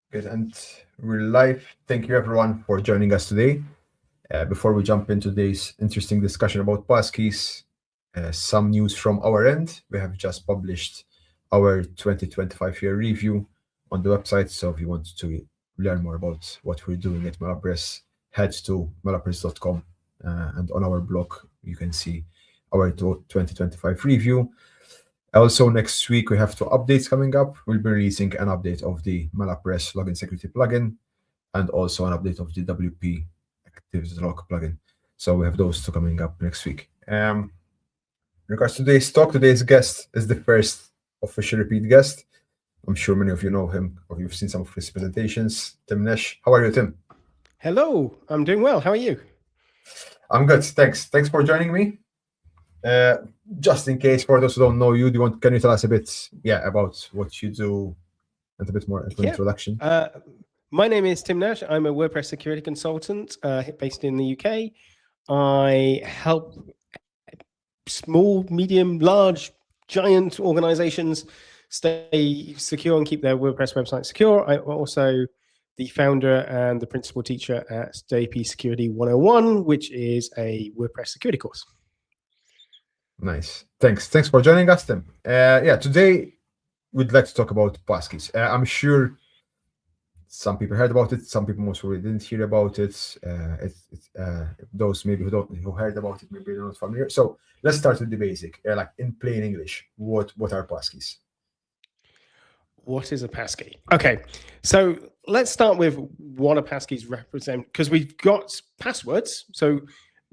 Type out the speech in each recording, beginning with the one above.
Good, and we're live. Thank you everyone for joining us today. Before we jump into today's interesting discussion about Passkeys, some news from our end. We have just published our 2025 year review on the website. So if you want to learn more about what we're doing at Melapress, head to melapress.com, and on our blog you can see our 2025 review. Also, next week we have two updates coming up. We'll be releasing an update of the Melapress login security plugin and also an update of the WP activities log plugin. So we have those two coming up next week. In regards to today's talk, today's guest is the first official repeat guest. I'm sure many of you know him or you've seen some of his presentations. Tim Nash. How are you, Tim? Hello, I'm doing well. How are you? I'm good. Thanks. Thanks for joining me. Just in case, for those who don't know you, can you tell us a bit, about what you do and a bit more introduction? My name is Tim Nash. I'm a WordPress security consultant based in the UK. I help small, medium, large, giant organizations stay secure and keep their WordPress website secure. I'm also the founder and the principal teacher at WP Security 101, which is a WordPress security course. Nice. Thanks for joining us, Tim. Today we'd like to talk about Passkeys. I'm sure some people heard about it. Some people most probably didn't hear about it. Those maybe who heard about it, maybe they're not familiar. So let's start with the basic, like in plain English. What are Passkeys? What is a passkey? Okay, so let's start with what a passkeys represent, because we've got passwords. So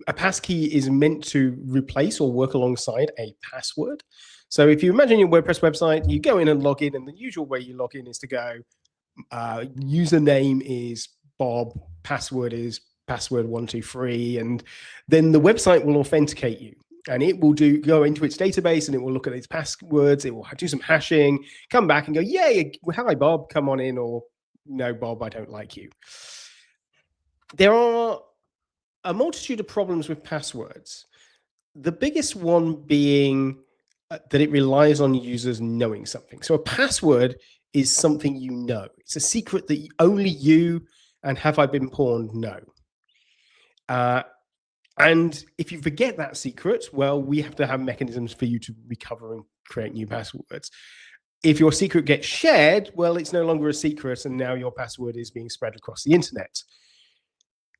a passkey is meant to replace or work alongside a password. So if you imagine your WordPress website, you go in and log in, and the usual way you log in is to go, username is Bob, password is password123, and then the website will authenticate you. And it will go into its database, and it will look at its passwords. It will do some hashing, come back and go, yay, hi, Bob, come on in, or no, Bob, I don't like you. There are a multitude of problems with passwords. The biggest one being that it relies on users knowing something. So a password is something you know. It's a secret that only you and Have I Been Pawned know. And if you forget that secret, well, we have to have mechanisms for you to recover and create new passwords. If your secret gets shared, well, it's no longer a secret, and now your password is being spread across the internet.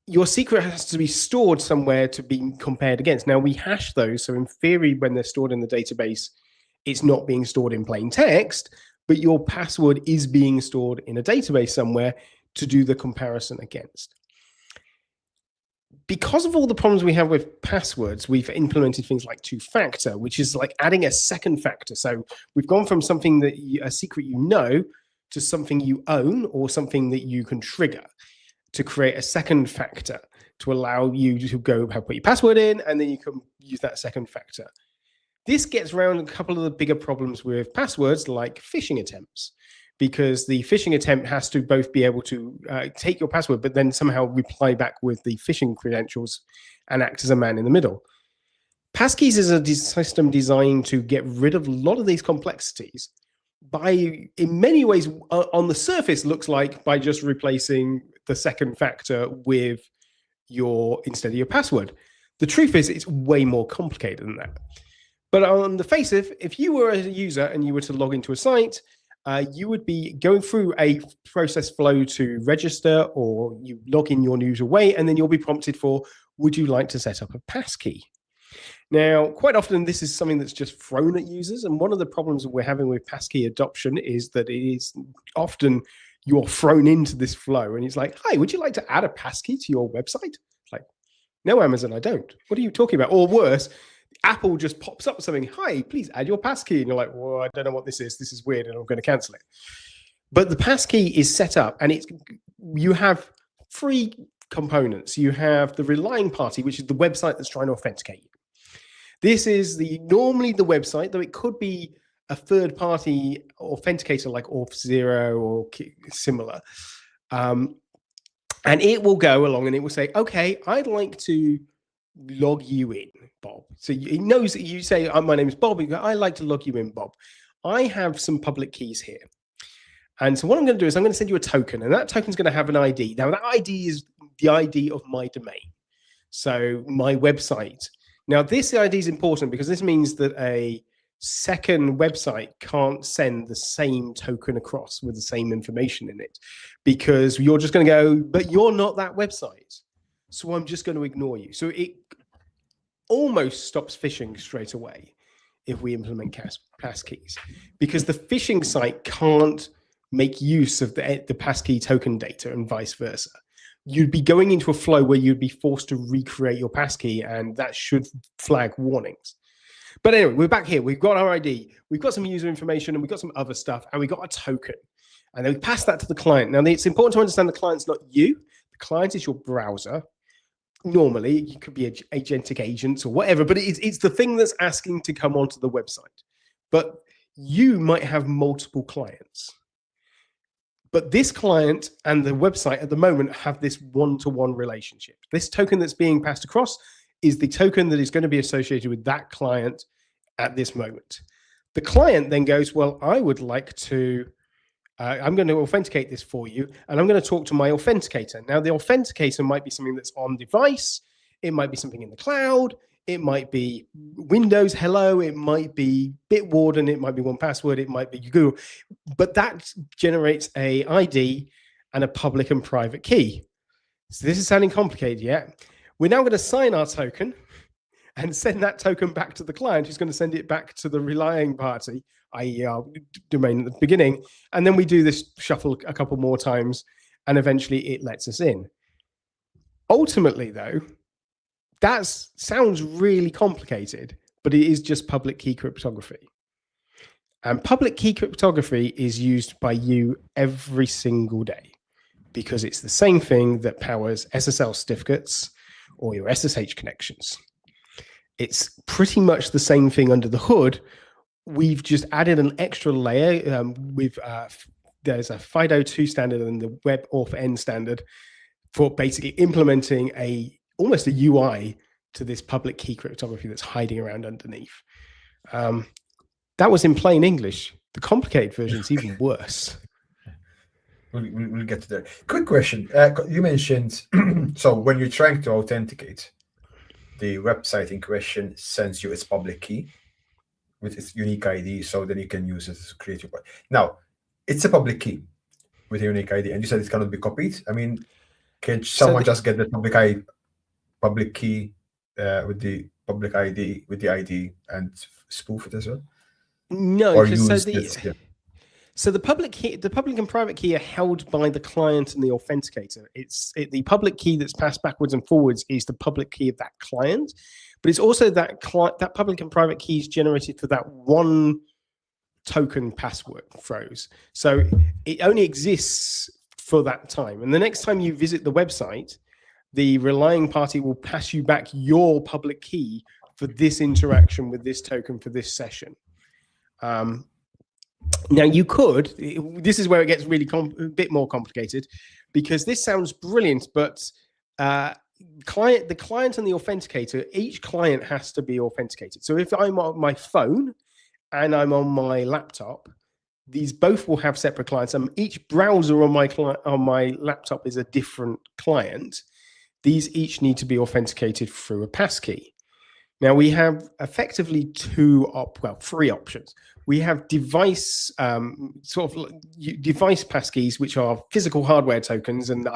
Your secret has to be stored somewhere to be compared against. Now, we hash those, so in theory, when they're stored in the database, it's not being stored in plain text, but your password is being stored in a database somewhere to do the comparison against. Because of all the problems we have with passwords, we've implemented things like two-factor, which is like adding a second factor. So we've gone from something that a secret you know to something you own or something that you can trigger to create a second factor to allow you to go put your password in, and then you can use that second factor. This gets around a couple of the bigger problems with passwords, like phishing attempts, because the phishing attempt has to both be able to take your password, but then somehow reply back with the phishing credentials and act as a man in the middle. Passkeys is a system designed to get rid of a lot of these complexities by, in many ways, on the surface, looks like by just replacing the second factor with instead of your password. The truth is, it's way more complicated than that. But on the face of it, if you were a user and you were to log into a site, you would be going through a process flow to register, or you log in your usual way, and then you'll be prompted for, would you like to set up a passkey? Now, quite often, this is something that's just thrown at users. And one of the problems we're having with passkey adoption is that it is often you're thrown into this flow, and it's like, hi, would you like to add a passkey to your website? It's like, no, Amazon, I don't. What are you talking about? Or worse, Apple just pops up something, hi, please add your passkey. And you're like, well, I don't know what this is. This is weird, and I'm going to cancel it. But the passkey is set up, and you have three components. You have the relying party, which is the website that's trying to authenticate you. This is normally the website, though it could be a third-party authenticator like Auth0 or similar. And it will go along and it will say, okay, I'd like to log you in, Bob. So it knows that you say, my name is Bob. You go, I like to log you in, Bob. I have some public keys here. And so what I'm going to do is I'm going to send you a token, and that token is going to have an ID. Now, that ID is the ID of my domain. So my website. Now, this ID is important because this means that a second website can't send the same token across with the same information in it, because you're just going to go, but you're not that website. So I'm just going to ignore you. So it almost stops phishing straight away if we implement passkeys, because the phishing site can't make use of the passkey token data and vice versa. You'd be going into a flow where you'd be forced to recreate your passkey, and that should flag warnings. But anyway, we're back here. We've got our ID, we've got some user information, and we've got some other stuff, and we've got a token. And then we pass that to the client. Now, it's important to understand the client's not you. The client is your browser. Normally, it could be agentic agents or whatever, but it's the thing that's asking to come onto the website. But you might have multiple clients. But this client and the website at the moment have this one-to-one relationship. This token that's being passed across is the token that is going to be associated with that client at this moment. The client then goes, well, I would like to, I'm going to authenticate this for you, and I'm going to talk to my authenticator. Now, the authenticator might be something that's on device. It might be something in the cloud. It might be Windows Hello. It might be Bitwarden. It might be 1Password. It might be Google. But that generates a ID and a public and private key. So this is sounding complicated, yeah? We're now going to sign our token and send that token back to the client, who's going to send it back to the relying party, i.e. our domain at the beginning. And then we do this shuffle a couple more times, and eventually it lets us in. Ultimately, though, that sounds really complicated, but it is just public key cryptography. And public key cryptography is used by you every single day, because it's the same thing that powers SSL certificates or your SSH connections. It's pretty much the same thing under the hood. We've just added an extra layer. There's a FIDO2 standard and the WebAuthn standard for basically implementing almost a UI to this public key cryptography that's hiding around underneath. That was in plain English. The complicated version is even worse. We'll get to that. Quick question. You mentioned, so when you're trying to authenticate, the website in question sends you its public key with its unique ID, so then you can use it to create your. Now, it's a public key with a unique ID, and you said it cannot be copied. I mean, can someone just get the public key with the public ID, with the ID, and spoof it as well? No, or use this, yeah. So the public and private key are held by the client and the authenticator. The public key that's passed backwards and forwards is the public key of that client, but it's also that public and private keys generated for that one token password throws. So it only exists for that time. And the next time you visit the website, the relying party will pass you back your public key for this interaction with this token for this session. Now you could, this is where it gets really a bit more complicated, because this sounds brilliant, but the client and the authenticator, each client has to be authenticated. So if I'm on my phone and I'm on my laptop, these both will have separate clients. Each browser on my laptop is a different client. These each need to be authenticated through a passkey. Now we have effectively three options. We have device device passkeys, which are physical hardware tokens, and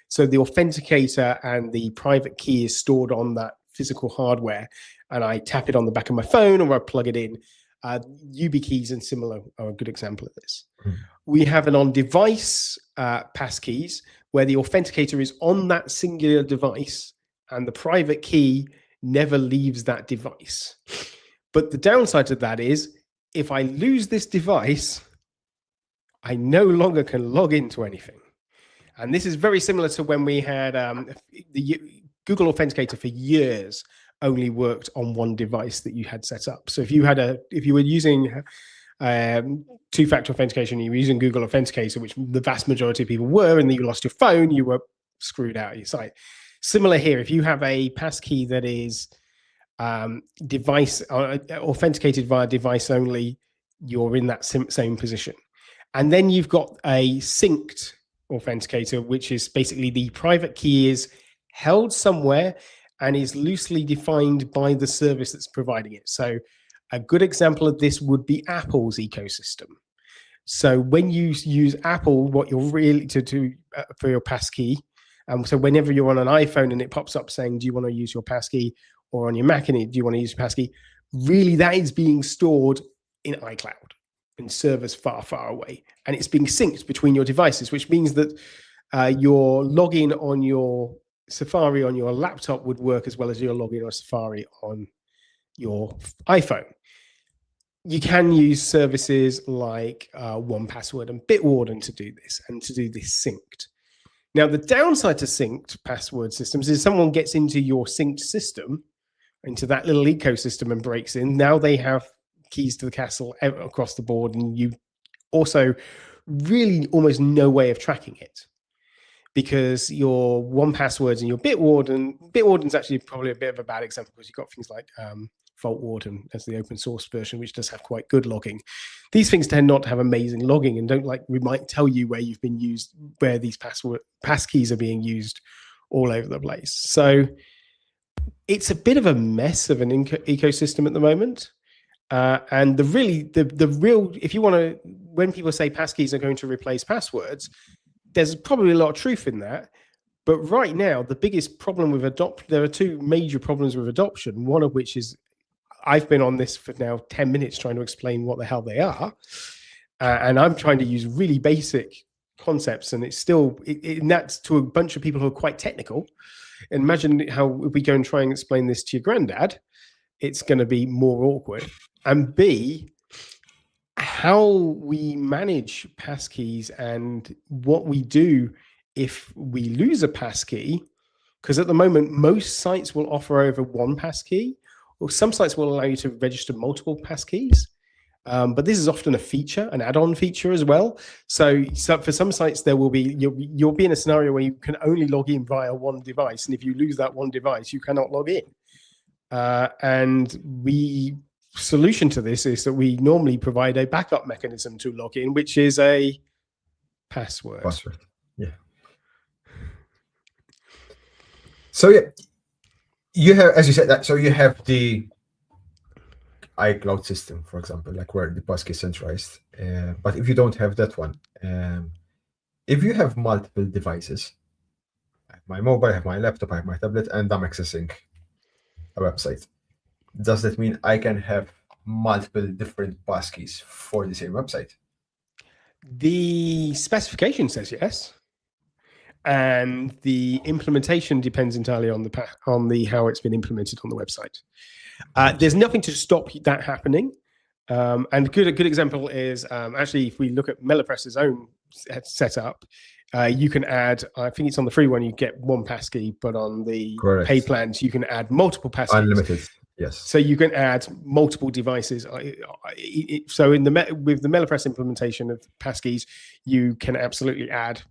so the authenticator and the private key is stored on that physical hardware, and I tap it on the back of my phone or I plug it in. YubiKeys and similar are a good example of this. We have an on-device passkeys where the authenticator is on that singular device and the private key never leaves that device. But the downside to that is, if I lose this device, I no longer can log into anything. And this is very similar to when we had the Google Authenticator for years only worked on one device that you had set up. So if you were using two-factor authentication, you were using Google Authenticator, which the vast majority of people were, and then you lost your phone, you were screwed out of your site. Similar here, if you have a passkey that is device authenticated via device only, you're in that same position. And then you've got a synced authenticator, which is basically the private key is held somewhere and is loosely defined by the service that's providing it. So a good example of this would be Apple's ecosystem. So when you use Apple, what you're really to do for your passkey, so whenever you're on an iPhone and it pops up saying, do you want to use your passkey, or on your Mac and do you want to use your passkey, really that is being stored in iCloud in servers far, far away. And it's being synced between your devices, which means that your login on your Safari on your laptop would work as well as your login on Safari on your iPhone. You can use services like 1Password and Bitwarden to do this and to do this synced. Now, the downside to synced password systems is someone gets into your synced system, into that little ecosystem and breaks in. Now they have keys to the castle across the board, and you also really almost no way of tracking it, because your 1Passwords and your Bitwarden's actually probably a bit of a bad example, because you've got things like Vaultwarden as the open source version, which does have quite good logging. These things tend not to have amazing logging and don't we might tell you where you've been used, where these passkeys are being used all over the place. So it's a bit of a mess of an ecosystem at the moment. And the real, if you want to, when people say passkeys are going to replace passwords, there's probably a lot of truth in that. But right now, the biggest problem with there are two major problems with adoption, one of which is I've been on this for now 10 minutes trying to explain what the hell they are. And I'm trying to use really basic concepts, and it's still, and that's to a bunch of people who are quite technical. Imagine how if we go and try and explain this to your granddad, it's going to be more awkward. And B, how we manage passkeys and what we do if we lose a passkey, because at the moment, most sites will offer over one passkey, or some sites will allow you to register multiple passkeys. But this is often a feature, an add-on feature as well. So for some sites, there will be, you'll be in a scenario where you can only log in via one device. And if you lose that one device, you cannot log in. And the solution to this is that we normally provide a backup mechanism to log in, which is a password. Yeah. So yeah, you have, as you said, that. So you have the iCloud system, for example, like where the passkey is centralized. But if you don't have that one, if you have multiple devices, I have my mobile, I have my laptop, I have my tablet, and I'm accessing a website, does that mean I can have multiple different passkeys for the same website? The specification says yes, and the implementation depends entirely on how it's been implemented on the website. There's nothing to stop that happening. And a good example is actually, if we look at Melapress's own setup, you can add, I think it's on the free one, you get one passkey, but on the paid plans, you can add multiple passkeys. Unlimited, yes. So you can add multiple devices. So with the Melapress implementation of passkeys, you can absolutely add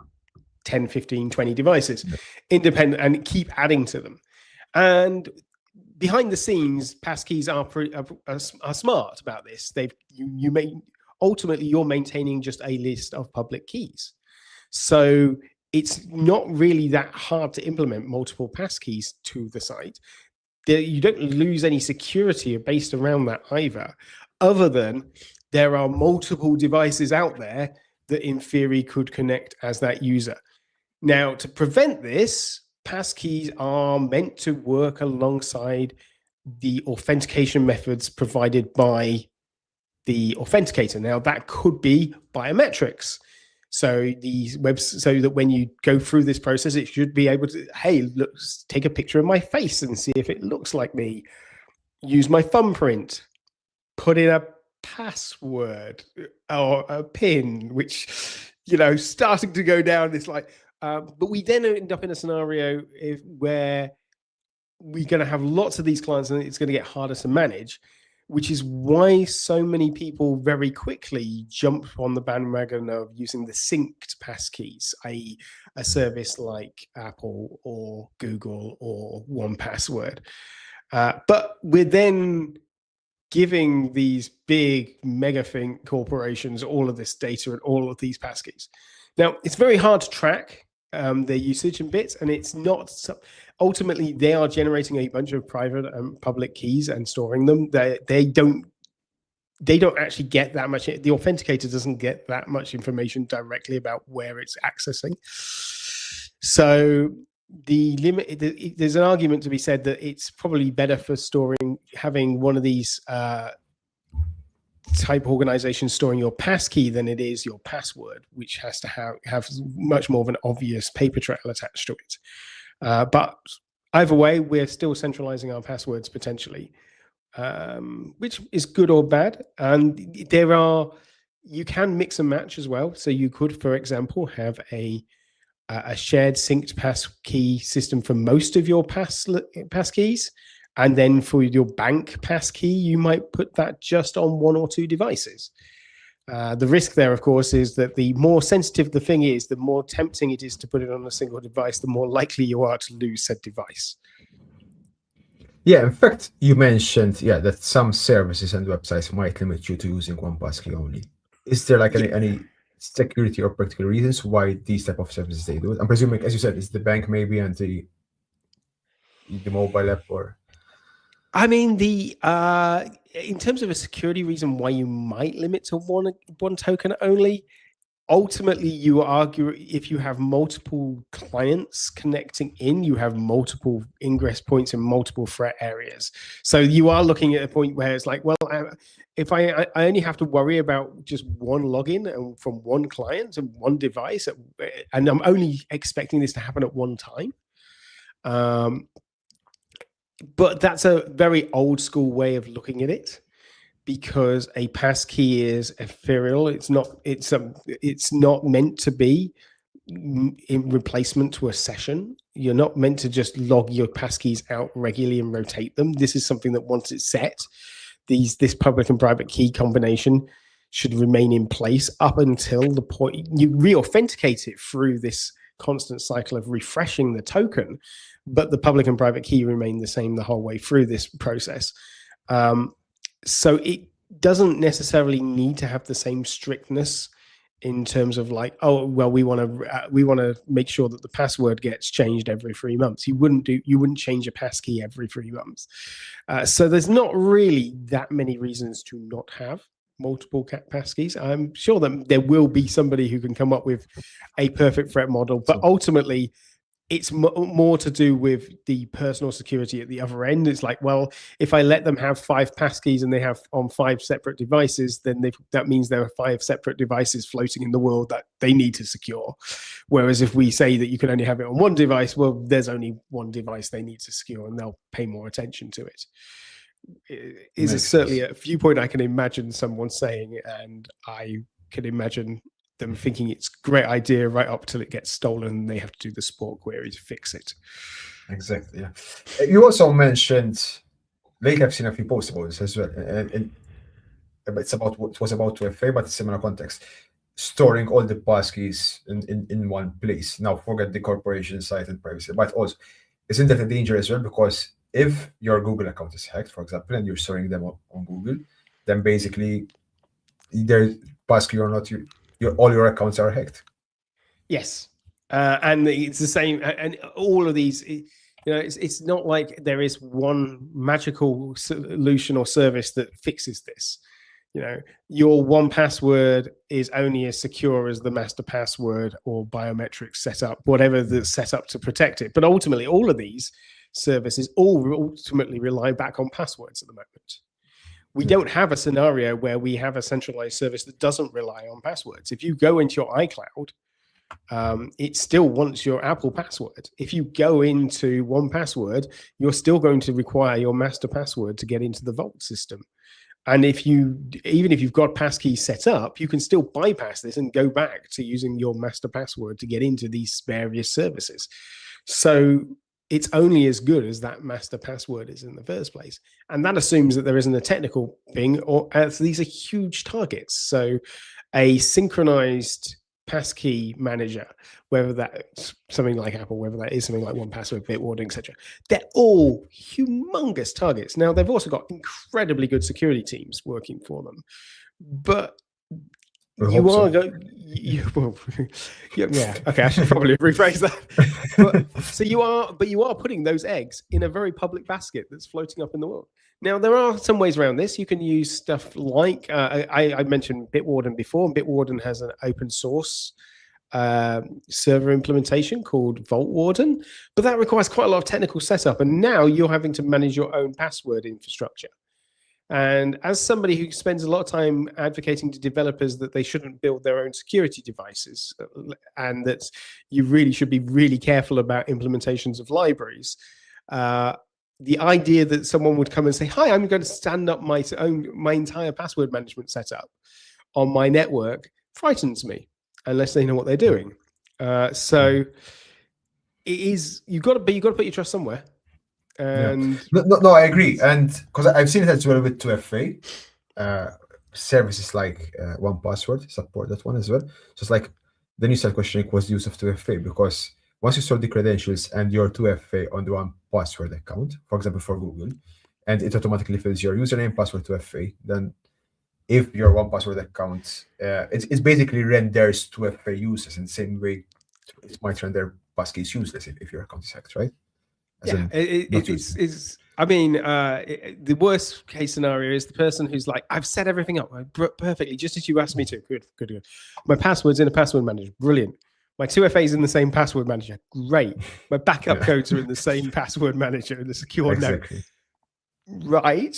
10, 15, 20 devices, independent, and keep adding to them. And behind the scenes, passkeys are smart about this. Ultimately you're maintaining just a list of public keys, so it's not really that hard to implement multiple passkeys to the site. You don't lose any security based around that either, other than there are multiple devices out there that in theory could connect as that user. Now, to prevent this, passkeys are meant to work alongside the authentication methods provided by the authenticator. Now, that could be biometrics. So so that when you go through this process, it should be able to, hey, look, take a picture of my face and see if it looks like me. Use my thumbprint. Put in a password or a PIN, which, starting to go down this like. But we then end up in a scenario where we're going to have lots of these clients and it's going to get harder to manage, which is why so many people very quickly jump on the bandwagon of using the synced passkeys, i.e. a service like Apple or Google or 1Password. But we're then giving these big megafink corporations all of this data and all of these passkeys. Now, it's very hard to track their usage and bits, and it's not ultimately they are generating a bunch of private and public keys and storing them. They don't actually get that much. The authenticator doesn't get that much information directly about where it's accessing. So there's an argument to be said that it's probably better for having one of these type organizations storing your passkey than it is your password, which has to have much more of an obvious paper trail attached to it. But either way, we're still centralizing our passwords potentially, which is good or bad. And you can mix and match as well. So you could, for example, have a shared synced passkey system for most of your passkeys. And then for your bank passkey, you might put that just on one or two devices. The risk there, of course, is that the more sensitive the thing is, the more tempting it is to put it on a single device, the more likely you are to lose said device. Yeah, in fact, you mentioned that some services and websites might limit you to using one passkey only. Is there like any security or practical reasons why these type of services they do it? I'm presuming, as you said, it's the bank maybe and the mobile app, or I mean, in terms of a security reason why you might limit to one token only, ultimately you argue if you have multiple clients connecting in, you have multiple ingress points in multiple threat areas. So you are looking at a point where it's like, well, if I only have to worry about just one login and from one client and one device, and I'm only expecting this to happen at one time. But that's a very old school way of looking at it, because a passkey is ethereal. It's not meant to be in replacement to a session. You're not meant to just log your passkeys out regularly and rotate them. This is something that once it's set, this public and private key combination should remain in place up until the point you re-authenticate it through this constant cycle of refreshing the token, but the public and private key remain the same the whole way through this process. So it doesn't necessarily need to have the same strictness in terms of like, oh, well, we want to make sure that the password gets changed every 3 months. You wouldn't change a passkey every 3 months. So there's not really that many reasons to not have multiple passkeys. I'm sure that there will be somebody who can come up with a perfect threat model, but ultimately it's more to do with the personal security at the other end. It's like, well, if I let them have 5 passkeys and they have on 5 separate devices, then that means there are 5 separate devices floating in the world that they need to secure. Whereas if we say that you can only have it on one device, well, there's only one device they need to secure and they'll pay more attention to it. Is certainly a viewpoint I can imagine someone saying, and I can imagine them thinking it's a great idea right up till it gets stolen and they have to do the support query to fix it. Exactly. Yeah. You also mentioned, lately I've seen a few posts about this as well, and it was about 2FA, but a similar context, storing all the passkeys in one place. Now forget the corporation side and privacy, but also isn't that a danger as well? Because if your Google account is hacked, for example, and you're storing them on Google, then basically either passkey or not, all your accounts are hacked. Yes, and it's the same. And all of these, it's not like there is one magical solution or service that fixes this. Your one password is only as secure as the master password or biometric setup, whatever the setup to protect it. But ultimately, all of these services ultimately rely back on passwords at the moment. We don't have a scenario where we have a centralized service that doesn't rely on passwords. If you go into your iCloud, it still wants your Apple password. If you go into 1Password, you're still going to require your master password to get into the Vault system. And even if you've got passkeys set up, you can still bypass this and go back to using your master password to get into these various services. So it's only as good as that master password is in the first place. And that assumes that there isn't a technical thing, or these are huge targets. So a synchronized passkey manager, whether that's something like Apple, whether that is something like 1Password, Bitwarden, etc., they're all humongous targets. Now, they've also got incredibly good security teams working for them, but you are going. Well, yeah. Okay, I should probably rephrase that. But you are putting those eggs in a very public basket that's floating up in the world. Now, there are some ways around this. You can use stuff like I mentioned Bitwarden before, and Bitwarden has an open source server implementation called VaultWarden, but that requires quite a lot of technical setup. And now you're having to manage your own password infrastructure. And as somebody who spends a lot of time advocating to developers that they shouldn't build their own security devices, and that you really should be really careful about implementations of libraries, the idea that someone would come and say, "Hi, I'm going to stand up my entire password management setup on my network," frightens me, unless they know what they're doing. So it is, you've got to put your trust somewhere. And no, I agree, and because I've seen it as well with 2FA services like 1Password support that one as well. So it's like then you start questioning what's the use of 2FA, because once you store the credentials and your 2FA on the 1Password account, for example for Google, and it automatically fills your username, password, 2FA, then if your 1Password account it's basically renders 2FA useless in the same way it might render Passkeys useless if your account is hacked, right? Yeah, it's. I mean, the worst case scenario is the person who's like, "I've set everything up perfectly, just as you asked me to. Good. My password's in a password manager. Brilliant. My 2FA's in the same password manager. Great. My backup codes are in the same password manager in the secure node. Right.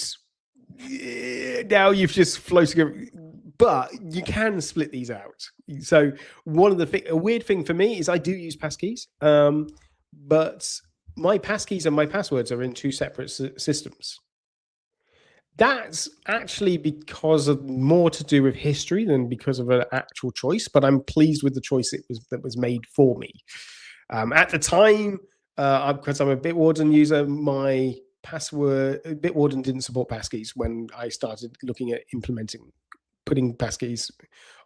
Now you've just floated. But you can split these out. So a weird thing for me is I do use Passkeys, but my passkeys and my passwords are in two separate systems. That's actually because of more to do with history than because of an actual choice, but I'm pleased with the choice that was made for me. At the time, because I'm a Bitwarden user, my Bitwarden didn't support passkeys when I started looking at putting passkeys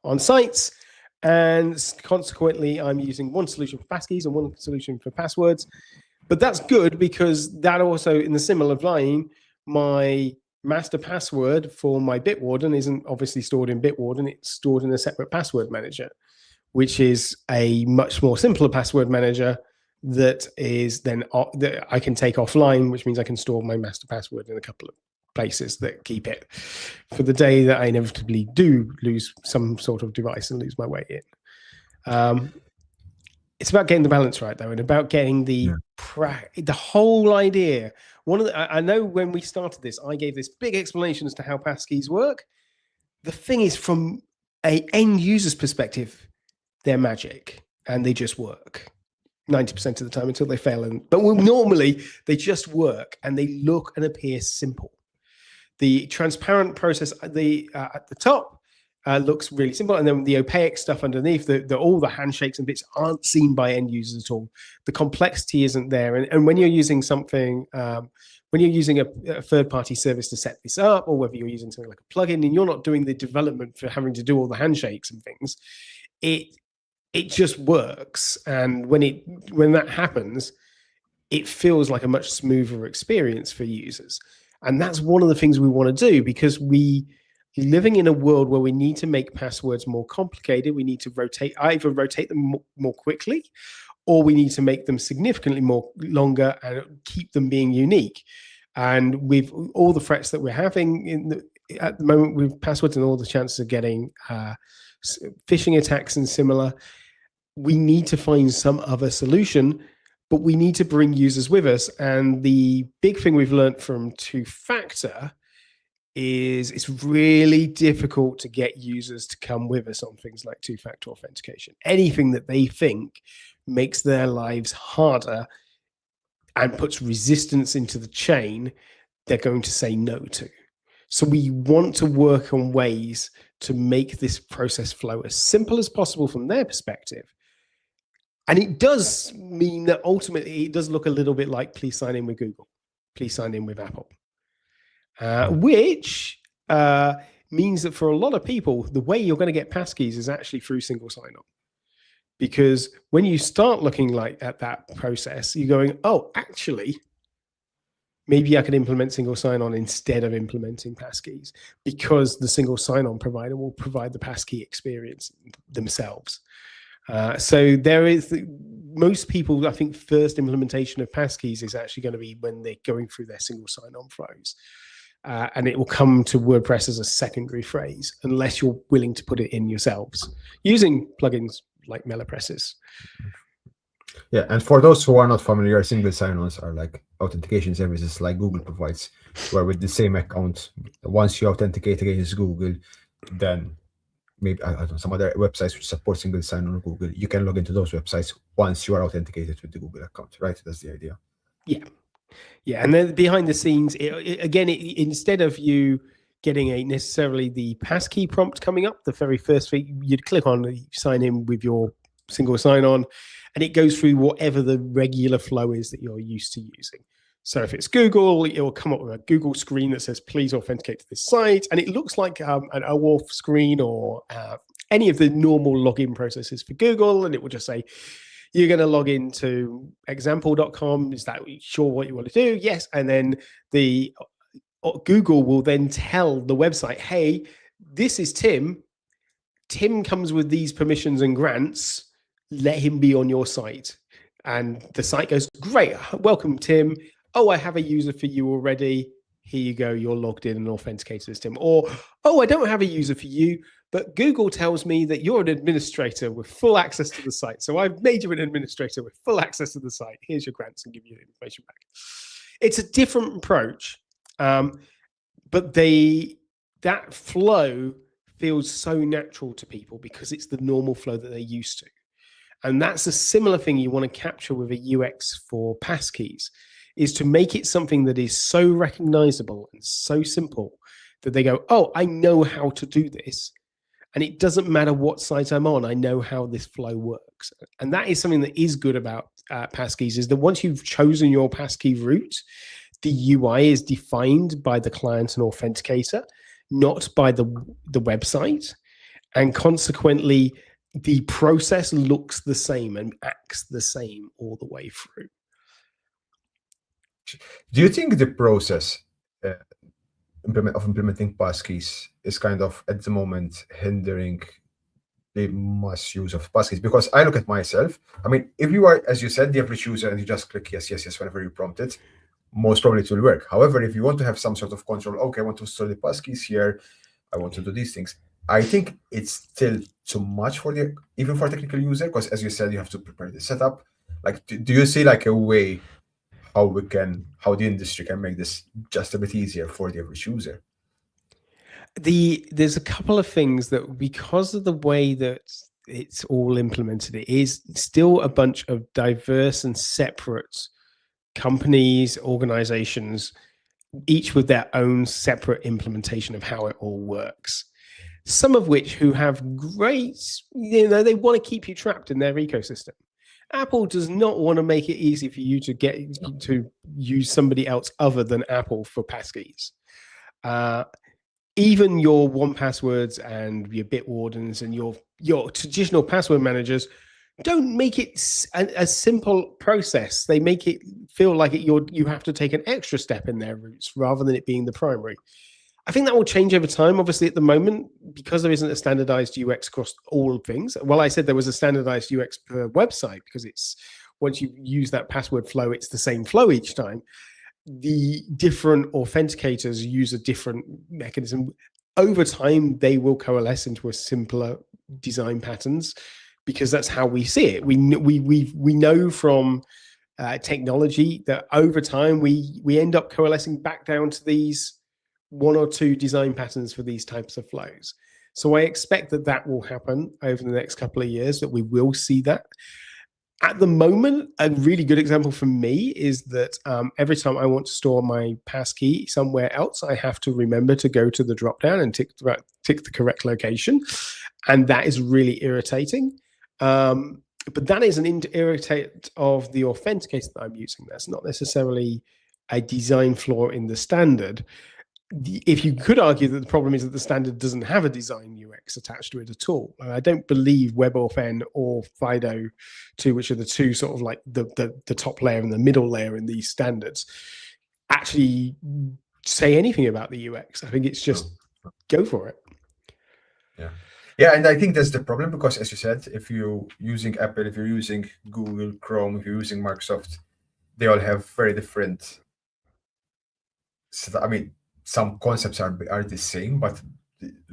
on sites. And consequently, I'm using one solution for passkeys and one solution for passwords. But that's good because that also, in the similar line, my master password for my Bitwarden isn't obviously stored in Bitwarden. It's stored in a separate password manager, which is a much more simpler password manager that is then that I can take offline, which means I can store my master password in a couple of places that keep it for the day that I inevitably do lose some sort of device and lose my way in. It's about getting the balance right, though, and about getting the whole idea. I know when we started this, I gave this big explanation as to how passkeys work. The thing is, from an end user's perspective, they're magic and they just work 90% of the time until they fail. But normally, they just work and they look and appear simple. The transparent process at the top looks really simple, and then the opaque stuff underneath, all the handshakes and bits aren't seen by end users at all. The complexity isn't there, and when you're using something, when you're using a third-party service to set this up, or whether you're using something like a plugin, and you're not doing the development for having to do all the handshakes and things, it just works. And when that happens, it feels like a much smoother experience for users. And that's one of the things we want to do, because living in a world where we need to make passwords more complicated, we need to either rotate them more quickly, or we need to make them significantly more longer and keep them being unique. And with all the threats that we're having at the moment with passwords and all the chances of getting phishing attacks and similar, we need to find some other solution, but we need to bring users with us. And the big thing we've learned from two-factor is it's really difficult to get users to come with us on things like two-factor authentication. Anything that they think makes their lives harder and puts resistance into the chain, they're going to say no to. So we want to work on ways to make this process flow as simple as possible from their perspective. And it does mean that ultimately it does look a little bit like please sign in with Google, please sign in with Apple. Which means that for a lot of people, the way you're going to get passkeys is actually through single sign-on. because when you start looking at that process, you're going, oh, actually, maybe I can implement single sign-on instead of implementing passkeys, because the single sign-on provider will provide the passkey experience themselves. So there is, most people, I think, first implementation of passkeys is actually going to be when they're going through their single sign-on flows. And it will come to WordPress as a secondary phrase, unless you're willing to put it in yourselves using plugins like Melapress's. Yeah, and for those who are not familiar, single sign-ons are like authentication services like Google provides, where with the same account, once you authenticate against Google, then maybe I don't know, some other websites which support single sign-on on Google, you can log into those websites once you are authenticated with the Google account, right? That's the idea. Yeah. Yeah, and then behind the scenes, instead of you getting necessarily the passkey prompt coming up, the very first thing you'd click on, sign in with your single sign-on, and it goes through whatever the regular flow is that you're used to using. So if it's Google, it will come up with a Google screen that says, please authenticate to this site. And it looks like an OAuth screen or any of the normal login processes for Google. And it will just say, you're going to log into example.com. Is that sure what you want to do? Yes. And then the Google will then tell the website, hey, this is Tim. Tim comes with these permissions and grants. Let him be on your site. And the site goes, great. Welcome, Tim. Oh, I have a user for you already. Here you go. You're logged in and authenticated as Tim. Or, oh, I don't have a user for you, but Google tells me that you're an administrator with full access to the site. So I've made you an administrator with full access to the site. Here's your grants and give you the information back. It's a different approach, but that flow feels so natural to people because it's the normal flow that they're used to. And that's a similar thing you want to capture with a UX for passkeys, is to make it something that is so recognizable and so simple that they go, oh, I know how to do this. And it doesn't matter what site I'm on, I know how this flow works. And that is something that is good about passkeys, is that once you've chosen your passkey route, the UI is defined by the client and authenticator, not by the website. And consequently, the process looks the same and acts the same all the way through. Do you think the process of implementing passkeys is kind of at the moment hindering the mass use of passkeys? Because I look at myself. I mean, if you are, as you said, the average user and you just click yes, yes, yes whenever you prompt it, most probably it will work. However, if you want to have some sort of control, okay, I want to install the passkeys here, I want to do these things, I think it's still too much for even for a technical user, because as you said, you have to prepare the setup. Like, do you see like a way how the industry can make this just a bit easier for the average user? There's a couple of things that, because of the way that it's all implemented, it is still a bunch of diverse and separate companies, organizations, each with their own separate implementation of how it all works. Some of which who have great, they want to keep you trapped in their ecosystem. Apple does not want to make it easy for you to get to use somebody else other than Apple for passkeys. Even your 1Passwords and your Bitwardens and your traditional password managers don't make it a simple process. They make it feel like you have to take an extra step in their routes rather than it being the primary. I think that will change over time. Obviously, at the moment, because there isn't a standardized UX across all things. Well, I said there was a standardized UX per website because it's, once you use that password flow, it's the same flow each time. The different authenticators use a different mechanism. Over time, they will coalesce into a simpler design patterns because that's how we see it. We know from technology that over time we end up coalescing back down to these one or two design patterns for these types of flows. So I expect that will happen over the next couple of years, that we will see that. At the moment, a really good example for me is that every time I want to store my passkey somewhere else, I have to remember to go to the dropdown and tick the correct location. And that is really irritating. But that is an irritate of the authenticator that I'm using. That's not necessarily a design flaw in the standard. if you could argue that the problem is that the standard doesn't have a design UX attached to it at all. And I don't believe WebAuthn or FIDO2, which are the two sort of like the top layer and the middle layer in these standards, actually say anything about the UX. I think it's just go for it. Yeah, and I think that's the problem, because as you said, if you're using Apple, if you're using Google Chrome, if you're using Microsoft, they all have very different. I mean, some concepts are the same, but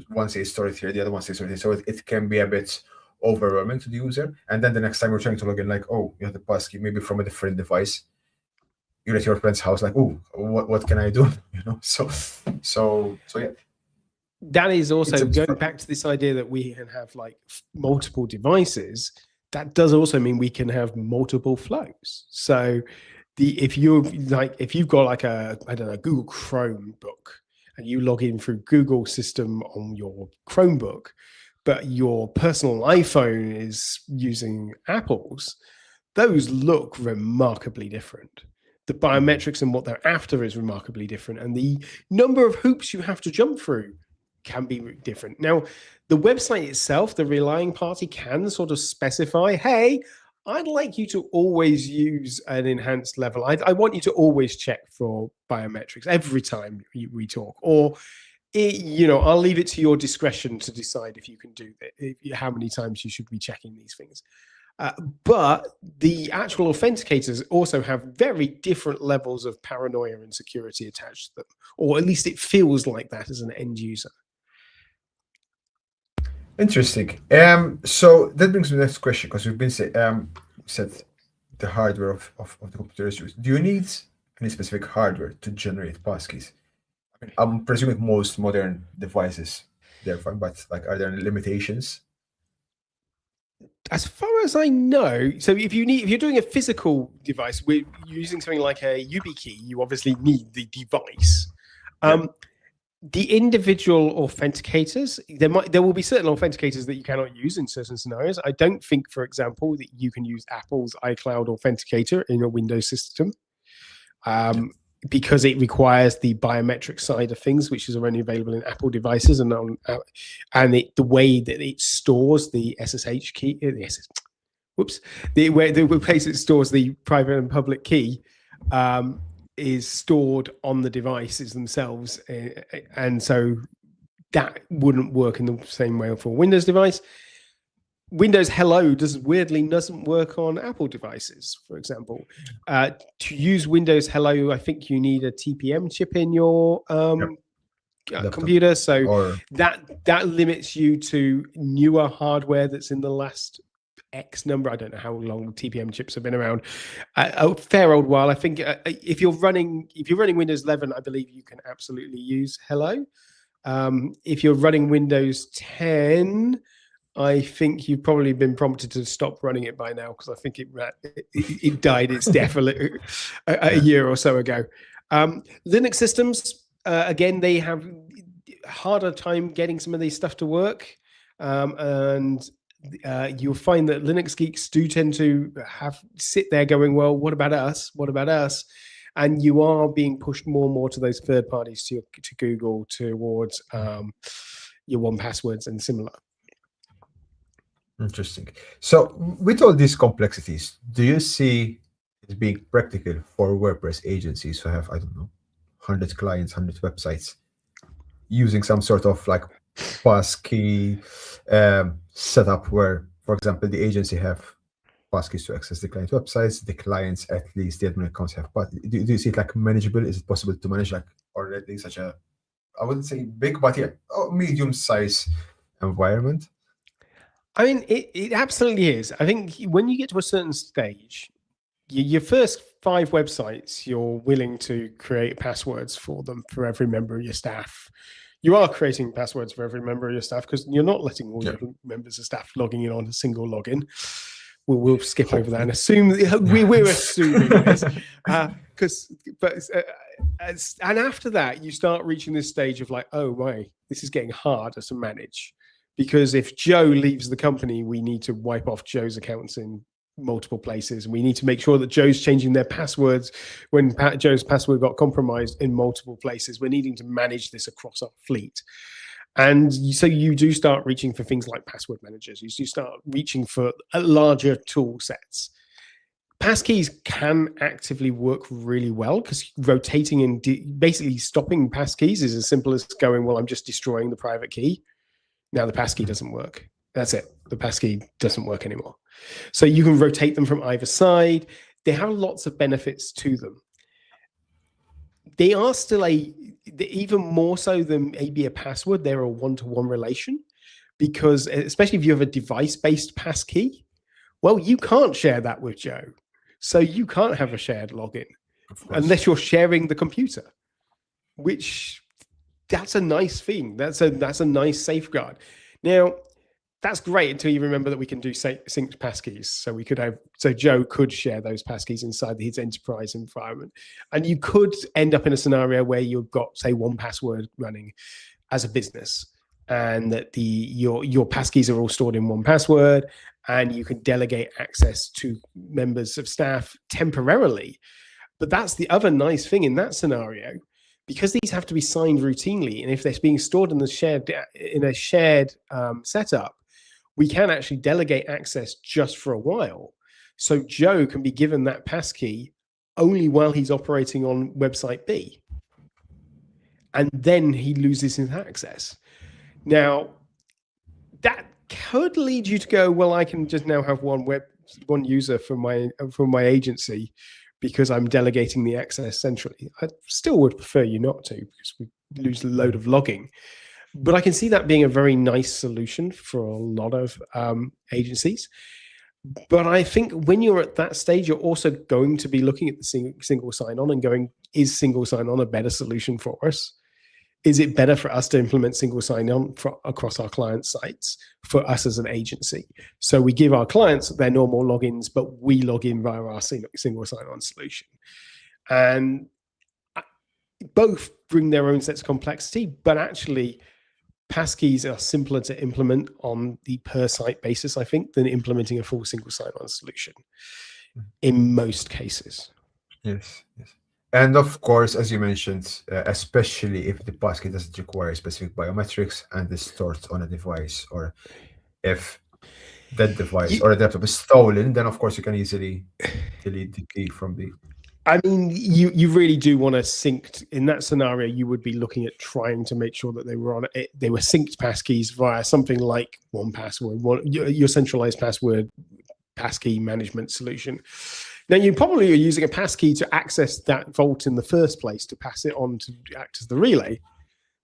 one says store it here, the other one says store it here. So it can be a bit overwhelming to the user. And then the next time you're trying to log in, like, oh, you have the passkey maybe from a different device. You're at your friend's house, like, oh, what can I do? So yeah. That is also going back to this idea that we can have like multiple devices. That does also mean we can have multiple flows. So if you've got like a, I don't know, Google Chromebook, and you log in through Google system on your Chromebook, but your personal iPhone is using Apple's, those look remarkably different. The biometrics and what they're after is remarkably different. And the number of hoops you have to jump through can be different. Now, the website itself, the relying party, can sort of specify, hey, I'd like you to always use an enhanced level. I want you to always check for biometrics every time we talk. Or, I'll leave it to your discretion to decide if you can do that, how many times you should be checking these things. But the actual authenticators also have very different levels of paranoia and security attached to them, or at least it feels like that as an end user. Interesting. So that brings me to the next question, because we've been said the hardware of the computer is used. Do you need any specific hardware to generate passkeys? I mean, I'm presuming most modern devices, they're fine, but like, are there any limitations? As far as I know, so if you're doing a physical device, we're using something like a YubiKey, you obviously need the device. The individual authenticators, there will be certain authenticators that you cannot use in certain scenarios. I don't think, for example, that you can use Apple's iCloud authenticator in a Windows system, because it requires the biometric side of things, which is only available in Apple devices, and the way that it stores the SSH key, the place it stores the private and public key, is stored on the devices themselves, and so that wouldn't work in the same way for a Windows device. Windows Hello doesn't work on Apple devices, for example. To use Windows Hello, I think you need a TPM chip in your computer, so that limits you to newer hardware that's in the last X number. I don't know how long TPM chips have been around. A fair old while. I think if you're running Windows 11, I believe you can absolutely use Hello. If you're running Windows 10, I think you've probably been prompted to stop running it by now, because I think it died its death a year or so ago. Linux systems, again, they have a harder time getting some of these stuff to work, and you'll find that Linux geeks do tend to sit there going, well, what about us? What about us? And you are being pushed more and more to those third parties, to Google, towards your 1Passwords and similar. Interesting. So with all these complexities, do you see it being practical for WordPress agencies who have, I don't know, 100 clients, 100 websites, using some sort of like passkey setup where, for example, the agency have passkeys to access the client websites, the clients, at least the admin accounts, have do you see it like manageable? Is it possible to manage, like, or at least such a, I wouldn't say big, but yeah, medium size environment? I mean, it absolutely is. I think when you get to a certain stage, your first 5 websites, you're willing to create passwords for them for every member of your staff. You are creating passwords for every member of your staff, because you're not letting all your members of staff logging in on a single login. We'll skip over that and assume we're assuming this, and after that, you start reaching this stage of like, oh, right, this is getting harder to manage. Because if Joe leaves the company, we need to wipe off Joe's accounts in multiple places. We need to make sure that Joe's changing their passwords when Joe's password got compromised in multiple places. We're needing to manage this across our fleet. And so you do start reaching for things like password managers. You do start reaching for larger tool sets. Passkeys can actively work really well because rotating and basically stopping passkeys is as simple as going, well, I'm just destroying the private key. Now the passkey doesn't work. That's it. The passkey doesn't work anymore. So you can rotate them from either side. They have lots of benefits to them. They are still even more so than maybe a password, they're a one-to-one relation, because especially if you have a device-based passkey, well, you can't share that with Joe. So you can't have a shared login unless you're sharing the computer, which that's a nice thing. That's a nice safeguard. Now, that's great until you remember that we can do synced passkeys. So Joe could share those passkeys inside his enterprise environment. And you could end up in a scenario where you've got, say, 1Password running as a business, and that your passkeys are all stored in 1Password, and you can delegate access to members of staff temporarily. But that's the other nice thing in that scenario, because these have to be signed routinely, and if they're being stored in a shared setup, we can actually delegate access just for a while. So Joe can be given that passkey only while he's operating on website B, and then he loses his access. Now, that could lead you to go, well, I can just now have one user for my agency because I'm delegating the access centrally. I still would prefer you not to, because we lose a load of logging. But I can see that being a very nice solution for a lot of agencies. But I think when you're at that stage, you're also going to be looking at the single sign-on and going, is single sign-on a better solution for us? Is it better for us to implement single sign-on across our client sites for us as an agency? So we give our clients their normal logins, but we log in via our single sign-on solution. And both bring their own sets of complexity, but actually passkeys are simpler to implement on the per site basis, I think, than implementing a full single sign-on solution in most cases. Yes. And of course, as you mentioned, especially if the passkey doesn't require specific biometrics and is stored on a device, or if that device or the laptop is stolen, then of course you can easily delete the key from the... I mean, you really do want to sync. In that scenario, you would be looking at trying to make sure that they were synced passkeys via something like 1Password, your centralized password passkey management solution. Now, you probably are using a passkey to access that vault in the first place, to pass it on to act as the relay.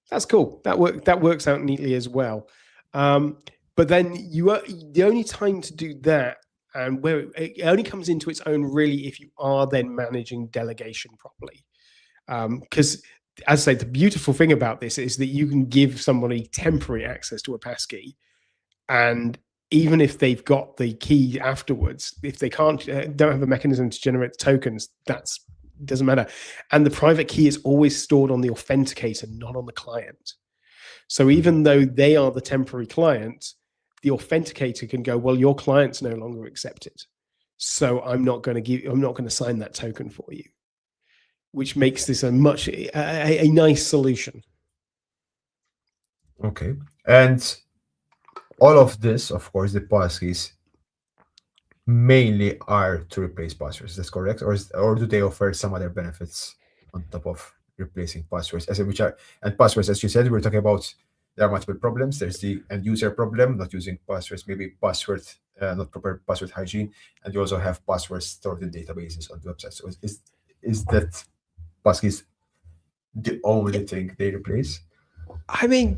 That's cool. That works out neatly as well. But then the only time to do that, and where it only comes into its own really if you are then managing delegation properly. Because as I say, the beautiful thing about this is that you can give somebody temporary access to a passkey, and even if they've got the key afterwards, if they don't have a mechanism to generate the tokens, doesn't matter. And the private key is always stored on the authenticator, not on the client. So even though they are the temporary client, the authenticator can go, well, your client's no longer accepted, so I'm not going to sign that token for you, which makes this a nice solution. Okay. And all of this, of course, the passkeys mainly are to replace passwords. That's correct, or do they offer some other benefits on top of replacing passwords? And passwords, as you said, we're talking about. There are multiple problems. There's the end user problem, not using passwords, maybe not proper password hygiene, and you also have passwords stored in databases on the website. So is that passkeys the only thing they replace? I mean,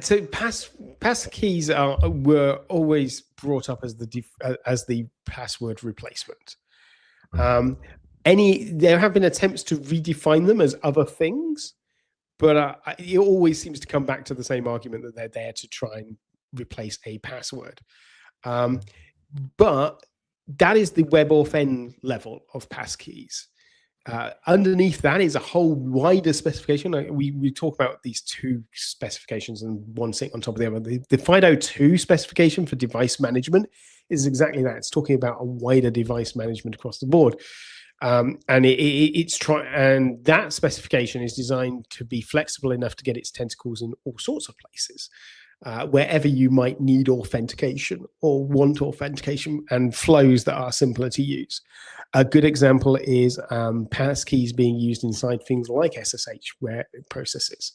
so passkeys were always brought up as the password replacement. There have been attempts to redefine them as other things, but it always seems to come back to the same argument that they're there to try and replace a password. But that is the WebAuthn level of passkeys. Underneath that is a whole wider specification. We talk about these two specifications and one sitting on top of the other. The FIDO2 specification for device management is exactly that. It's talking about a wider device management across the board. And and that specification is designed to be flexible enough to get its tentacles in all sorts of places, wherever you might need authentication or want authentication, and flows that are simpler to use. A good example is passkeys being used inside things like SSH where processes,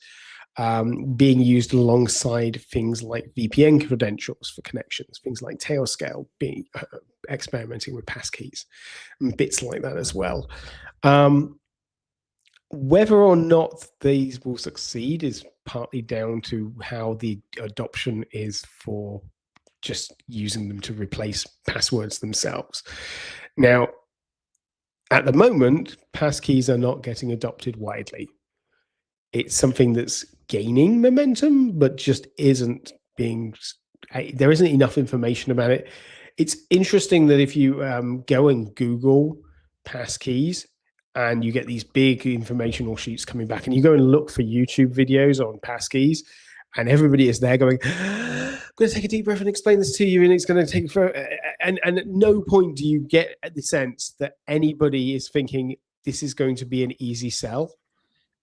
being used alongside things like VPN credentials for connections, things like Tailscale being experimenting with passkeys and bits like that as well. Whether or not these will succeed is partly down to how the adoption is for just using them to replace passwords themselves. Now, at the moment, passkeys are not getting adopted widely. It's something that's gaining momentum, but just isn't being, there isn't enough information about it. It's interesting that if you go and Google passkeys and you get these big informational sheets coming back, and you go and look for YouTube videos on passkeys, and everybody is there going, I'm going to take a deep breath and explain this to you, and it's going to take forever. And at no point do you get the sense that anybody is thinking this is going to be an easy sell.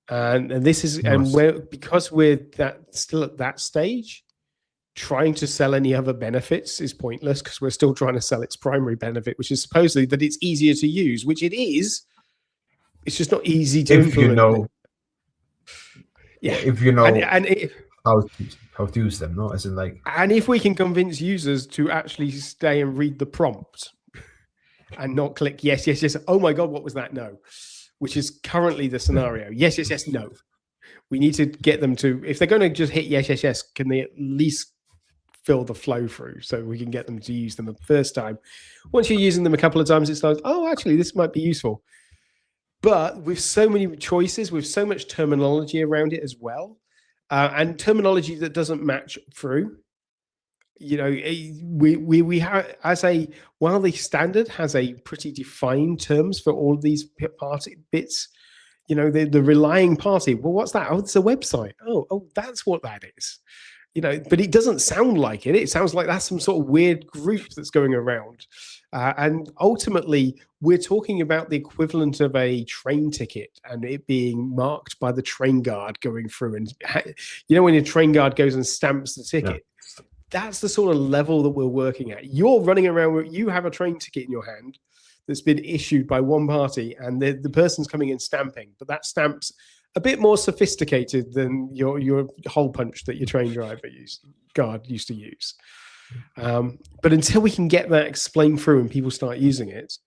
And this is, and because we're still at that stage, trying to sell any other benefits is pointless, because we're still trying to sell its primary benefit, which is supposedly that it's easier to use, which it is. It's just not easy to implement. If you know how to use them, no? As in, like, and if we can convince users to actually stay and read the prompt and not click yes, yes, yes. Oh my God, what was that? No, which is currently the scenario. Yes, yes, yes, no. We need to get them to, if they're going to just hit yes, yes, yes, can they at least fill the flow through so we can get them to use them the first time? Once you're using them a couple of times, it starts, oh, actually, this might be useful. But with so many choices, with so much terminology around it as well, and terminology that doesn't match through, you know, we have, while the standard has a pretty defined terms for all of these party bits, you know, the relying party, well, what's that? Oh, it's a website. Oh, that's what that is. You know, but it doesn't sound like it. It sounds like that's some sort of weird group that's going around. And ultimately, we're talking about the equivalent of a train ticket and it being marked by the train guard going through. And, you know, when your train guard goes and stamps the ticket, that's the sort of level that we're working at. You're running around, you have a train ticket in your hand that's been issued by one party, and the person's coming in stamping, but that stamp's a bit more sophisticated than your hole punch that your train driver guard used to use. But until we can get that explained through and people start using it,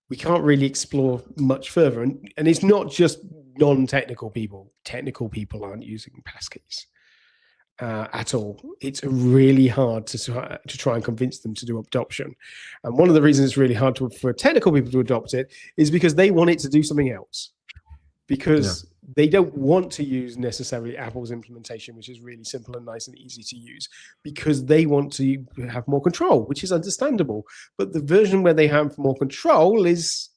we can't really explore much further. And it's not just non-technical people. Technical people aren't using passkeys at all. It's really hard to try and convince them to do adoption. And one of the reasons it's really hard for technical people to adopt it is because they want it to do something else. Because they don't want to use necessarily Apple's implementation, which is really simple and nice and easy to use, because they want to have more control, which is understandable. But the version where they have more control is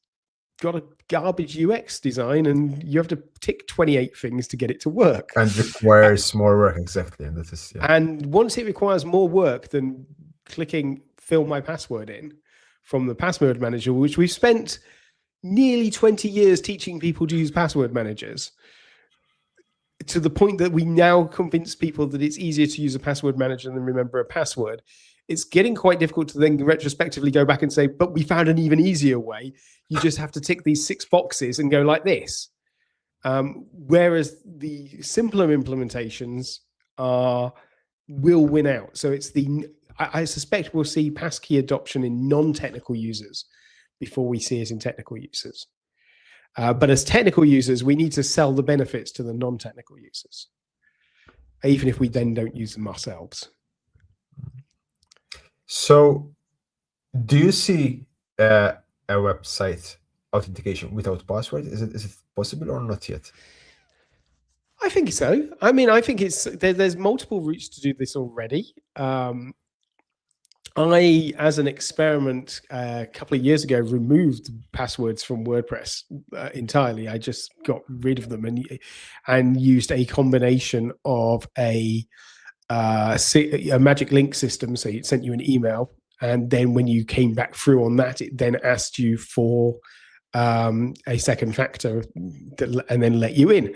got a garbage UX design, and you have to tick 28 things to get it to work. And requires more work, exactly. And that is, and once it requires more work than clicking fill my password in from the password manager, which we've spent nearly 20 years teaching people to use password managers, to the point that we now convince people that it's easier to use a password manager than remember a password. It's getting quite difficult to then retrospectively go back and say, but we found an even easier way. You just have to tick these 6 boxes and go like this. Whereas the simpler implementations will win out. So it's I suspect we'll see passkey adoption in non-technical users before we see it in technical users. But as technical users, we need to sell the benefits to the non-technical users, even if we then don't use them ourselves. So do you see a website authentication without password? Is it possible or not yet? I think so. I mean, I think there's multiple routes to do this already. I, as an experiment a couple of years ago, removed passwords from WordPress entirely. I just got rid of them and used a combination of a magic link system. So it sent you an email And then when you came back through on that, it then asked you for a second factor and then let you in.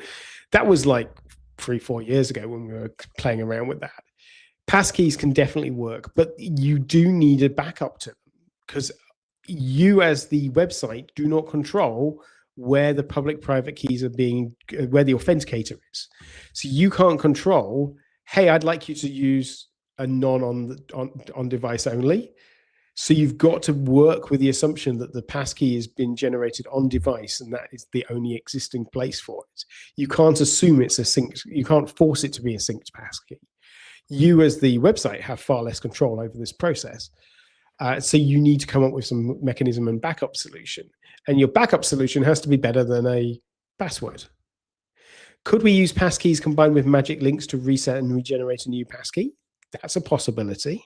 That was like 3-4 years ago when we were playing around with that. Passkeys can definitely work, but you do need a backup to them, because you as the website do not control where the public-private keys are being, where the authenticator is. So you can't control, hey, I'd like you to use a on device only. So you've got to work with the assumption that the passkey has been generated on device, and that is the only existing place for it. You can't assume it's a synced, you can't force it to be a synced passkey. You as the website have far less control over this process. So you need to come up with some mechanism and backup solution. And your backup solution has to be better than a password. Could we use passkeys combined with magic links to reset and regenerate a new passkey? That's a possibility.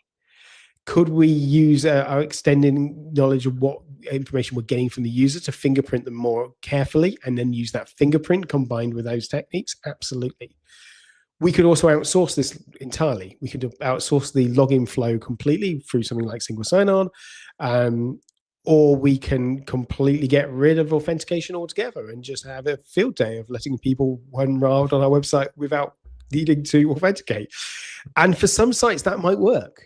Could we use our extending knowledge of what information we're getting from the user to fingerprint them more carefully and then use that fingerprint combined with those techniques? Absolutely. We could also outsource this entirely. We could outsource the login flow completely through something like single sign-on, or we can completely get rid of authentication altogether and just have a field day of letting people run wild on our website without needing to authenticate. And for some sites, that might work.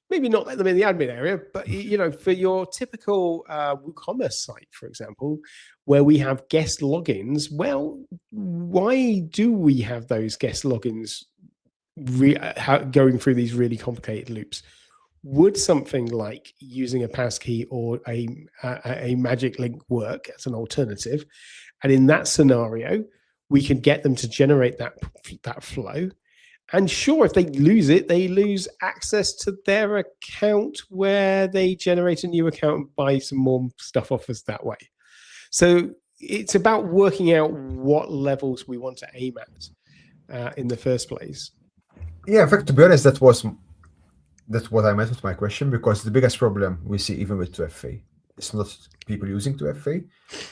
Maybe not let them in the admin area, but for your typical WooCommerce site, for example, where we have guest logins, well, why do we have those guest logins going through these really complicated loops? Would something like using a passkey or a magic link work as an alternative? And in that scenario, we can get them to generate that flow. And sure, if they lose it, they lose access to their account where they generate a new account and buy some more stuff off us that way. So it's about working out what levels we want to aim at in the first place. Yeah, in fact, to be honest, that's what I meant with my question, because the biggest problem we see even with 2FA, it's not people using 2FA,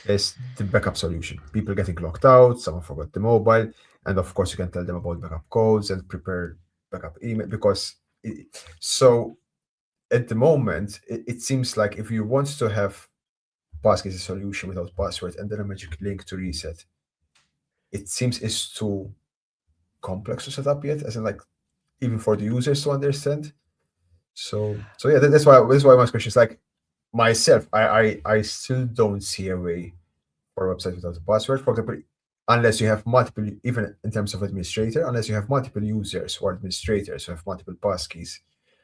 it's the backup solution. People getting locked out, someone forgot the mobile, and of course you can tell them about backup codes and prepare backup email, because so at the moment it seems like if you want to have Passkeys as a solution without password and then a magic link to reset, it seems it's too complex to set up yet, as in like even for the users to understand. So yeah, that's why my question is like, myself, I still don't see a way for a website without a password. For example, unless you have multiple, even in terms of administrator, unless you have multiple users or administrators who have multiple passkeys,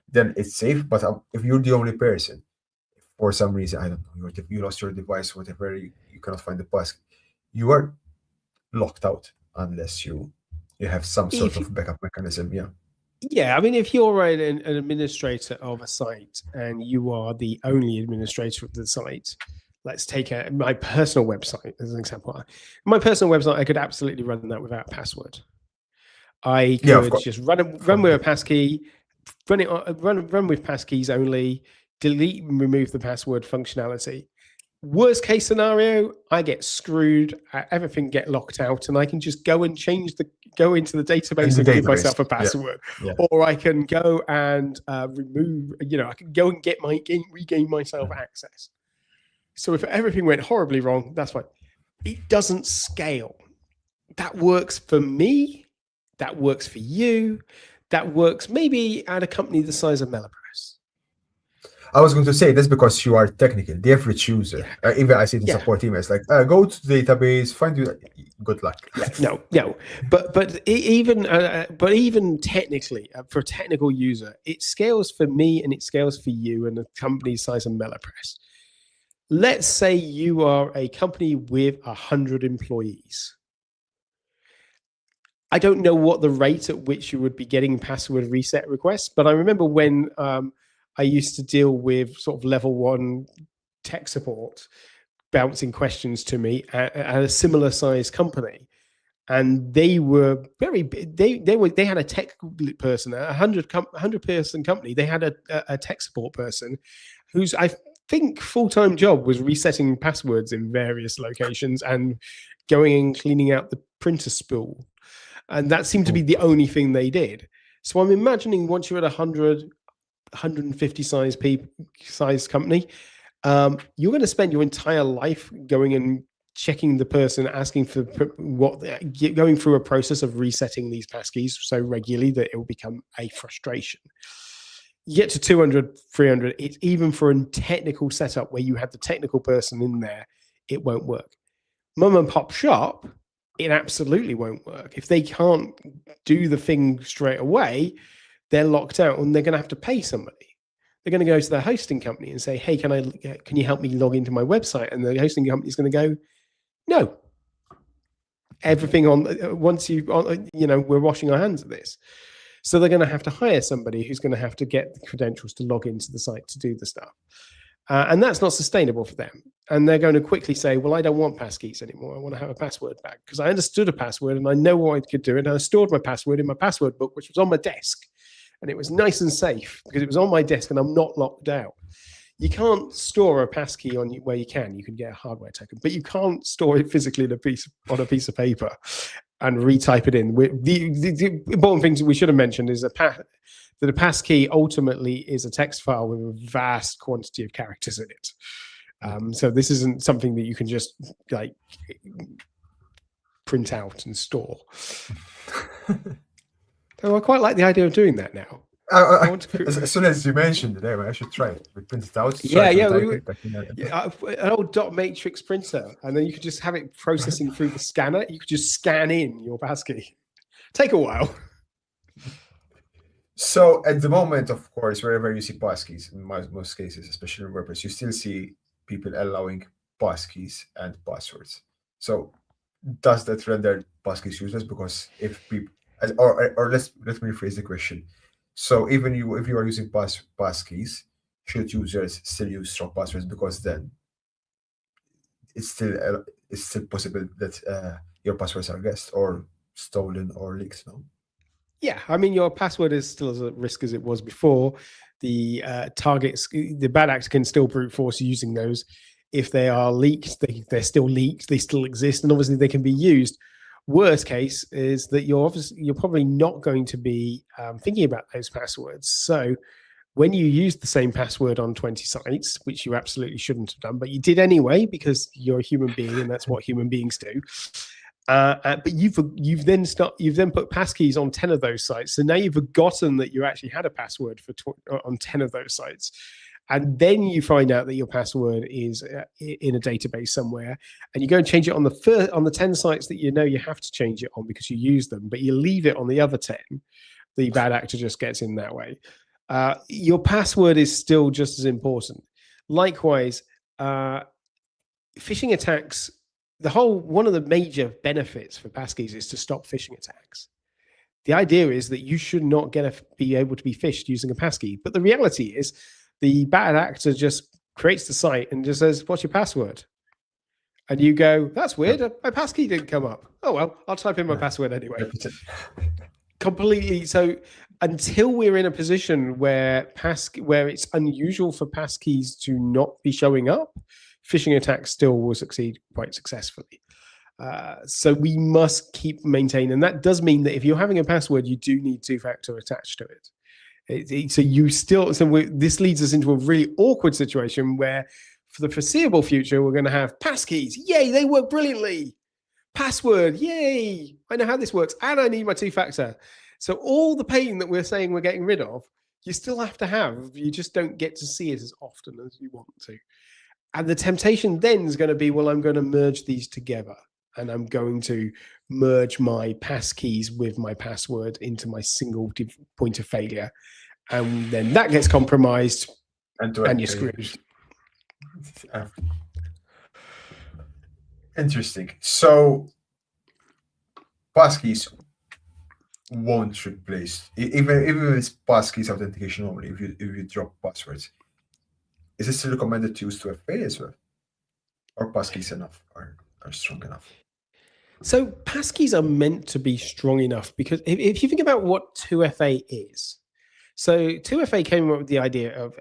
then it's safe. But if you're the only person, for some reason, I don't know, you lost your device, whatever, you cannot find the passkey, you are locked out unless you have some sort of backup mechanism. Yeah, I mean, if you're an administrator of a site and you are the only administrator of the site, let's take my personal website as an example. My personal website, I could absolutely run that without a password. I could just run with a passkey, run with passkeys only, delete and remove the password functionality. Worst case scenario, I get screwed, everything get locked out, and I can just go and go into the database and give myself a password. Yeah. Or I can go and remove, I can go and regain myself access. So if everything went horribly wrong, that's fine. It doesn't scale. That works for me. That works for you. That works maybe at a company the size of Melapress. I was going to say this because you are technical. The average user, even I see it in support emails, like go to the database, find you. Good luck. No. But even technically, for a technical user, it scales for me and it scales for you and a company size of Melapress. Let's say you are a company with 100 employees. I don't know what the rate at which you would be getting password reset requests, but I remember when I used to deal with sort of level 1 tech support, bouncing questions to me at a similar size company. And they were very big. They had a tech person, a 100 person company. They had a tech support person whose, I think, full-time job was resetting passwords in various locations and going and cleaning out the printer spool. And that seemed to be the only thing they did. So I'm imagining once you're at 100, 150 size company, you're going to spend your entire life going and checking the person, asking for going through a process of resetting these passkeys so regularly that it will become a frustration. You get to 200, 300, it's even for a technical setup where you have the technical person in there, it won't work. Mum and pop shop, it absolutely won't work. If they can't do the thing straight away, they're locked out and they're going to have to pay somebody. They're going to go to their hosting company and say, hey, can you help me log into my website? And the hosting company is going to go, no. Everything we're washing our hands of this. So they're going to have to hire somebody who's going to have to get the credentials to log into the site to do the stuff. And that's not sustainable for them. And they're going to quickly say, well, I don't want passkeys anymore. I want to have a password back because I understood a password and I know what I could do. And I stored my password in my password book, which was on my desk. And it was nice and safe because it was on my desk and I'm not locked out. You can't store a passkey on you where you can get a hardware token, but you can't store it physically on a piece of paper and retype it in. The important things we should have mentioned is that a passkey ultimately is a text file with a vast quantity of characters in it. So this isn't something that you can just like print out and store. So I quite like the idea of doing that now. As soon as you mentioned it, I should try it. We print it out. An old dot matrix printer, and then you could just have it processing through the scanner. You could just scan in your passkey. Take a while. So at the moment, of course, wherever you see passkeys, in most cases, especially in WordPress, you still see people allowing passkeys and passwords. So does that render passkeys useless? Because if people, or let me rephrase the question. So even if you are using passkeys, should users still use strong passwords? Because then it's still possible that your passwords are guessed or stolen or leaked. No. Yeah, I mean your password is still as at risk as it was before. The the bad actor can still brute force using those. If they are leaked, they're still leaked. They still exist, and obviously they can be used. Worst case is that you're probably not going to be thinking about those passwords. So when you use the same password on 20 sites, which you absolutely shouldn't have done, but you did anyway because you're a human being and that's what human beings do. But you've then put passkeys on 10 of those sites. So now you've forgotten that you actually had a password on 10 of those sites. And then you find out that your password is in a database somewhere, and you go and change it on the 10 sites that you know you have to change it on because you use them, but you leave it on the other 10. The bad actor just gets in that way. Your password is still just as important. Likewise, phishing attacks. One of the major benefits for passkeys is to stop phishing attacks. The idea is that you should not be able to be phished using a passkey, but the reality is, the bad actor just creates the site and just says, what's your password? And you go, that's weird. My passkey didn't come up. Oh, well, I'll type in my password anyway. Completely. So until we're in a position where it's unusual for passkeys to not be showing up, phishing attacks still will succeed quite successfully. So we must keep maintaining. And that does mean that if you're having a password, you do need two-factor attached to it. This leads us into a really awkward situation where for the foreseeable future, we're going to have passkeys. Yay, they work brilliantly. Password, yay. I know how this works. And I need my two-factor. So all the pain that we're saying we're getting rid of, you still have to have. You just don't get to see it as often as you want to. And the temptation then is going to be, well, I'm going to merge these together. And I'm going to merge my passkeys with my password into my single point of failure. And then that gets compromised and you're screwed. Interesting. So passkeys won't replace, even if it's passkeys authentication only, if you drop passwords, is it still recommended to use 2FA as well? Or passkeys enough, are strong enough? So passkeys are meant to be strong enough because if you think about what 2FA is, so 2FA came up with the idea of,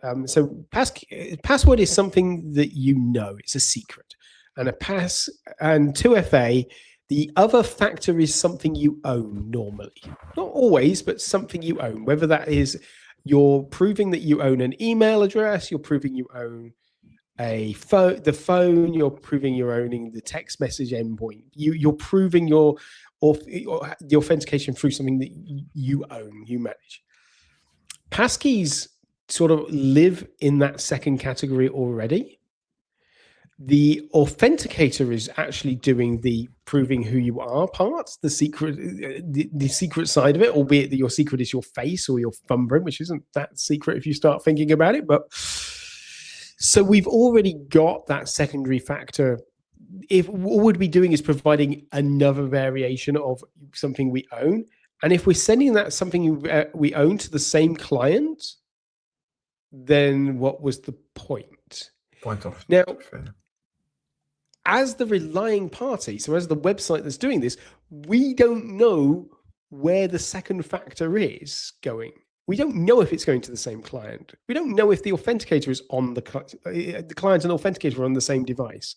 password is something that you know, it's a secret. And 2FA, the other factor is something you own normally. Not always, but something you own, whether that is You're proving that you own an email address. You're proving you own the phone. You're proving you're owning the text message endpoint. You're proving the authentication through something that you own, you manage. Passkeys sort of live in that second category already. The authenticator is actually doing the proving who you are part, the secret side of it, albeit that your secret is your face or your thumbprint, which isn't that secret if you start thinking about it. But so we've already got that secondary factor. If all we'd be doing is providing another variation of something we own, and if we're sending that something we own to the same client, then what was the point? Now, as the relying party, so as the website that's doing this, we don't know where the second factor is going. We don't know if it's going to the same client. We don't know if the authenticator is on the client and authenticator are on the same device.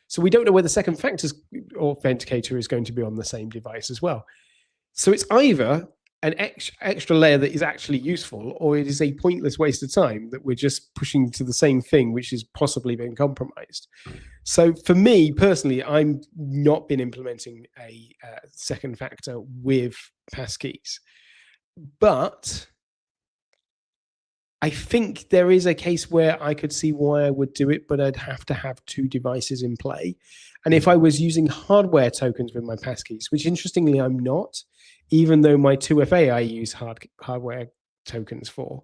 So we don't know where the second factor's authenticator is going to be on the same device as well. So it's either an extra layer that is actually useful, or it is a pointless waste of time that we're just pushing to the same thing, which has possibly been compromised. So for me personally, I'm not been implementing a second factor with Passkeys, but I think there is a case where I could see why I would do it, but I'd have to have two devices in play. And if I was using hardware tokens with my Passkeys, which interestingly I'm not, even though my 2FA I use hardware tokens for,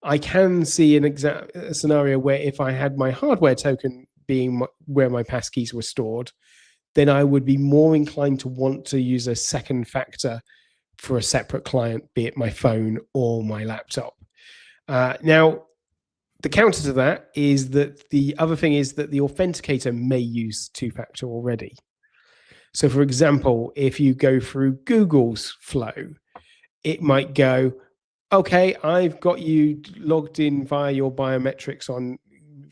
I can see a scenario where if I had my hardware token being where my Passkeys were stored, then I would be more inclined to want to use a second factor for a separate client, be it my phone or my laptop. Now, the counter to that is that the other thing is that the authenticator may use two-factor already. So for example, if you go through Google's flow, it might go, okay, I've got you logged in via your biometrics on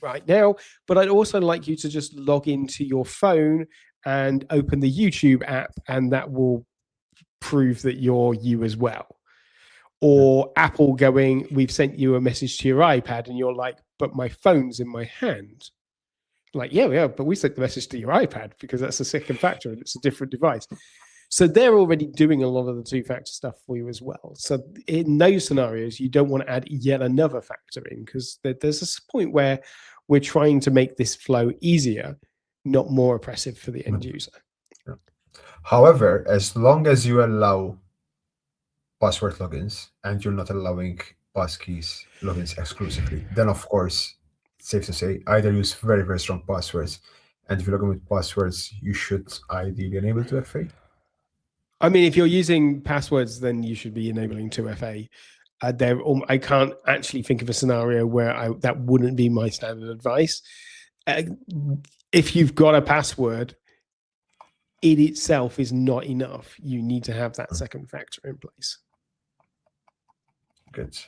right now, but I'd also like you to just log into your phone and open the YouTube app, and that will prove that you're you as well. Or Apple going, we've sent you a message to your iPad, and you're like, but my phone's in my hand. Like, yeah, but we sent the message to your iPad because that's a second factor and it's a different device. So they're already doing a lot of the two-factor stuff for you as well. So in those scenarios, you don't want to add yet another factor in, because there's a point where we're trying to make this flow easier, not more oppressive for the end user. However, as long as you allow password logins and you're not allowing Passkeys logins exclusively, then of course, it's safe to say either use very, very strong passwords, and if you log in with passwords, you should ideally enable 2FA. I mean, if you're using passwords, then you should be enabling 2FA. I can't actually think of a scenario where that wouldn't be my standard advice. If you've got a password, it itself is not enough. You need to have that second factor in place. Good.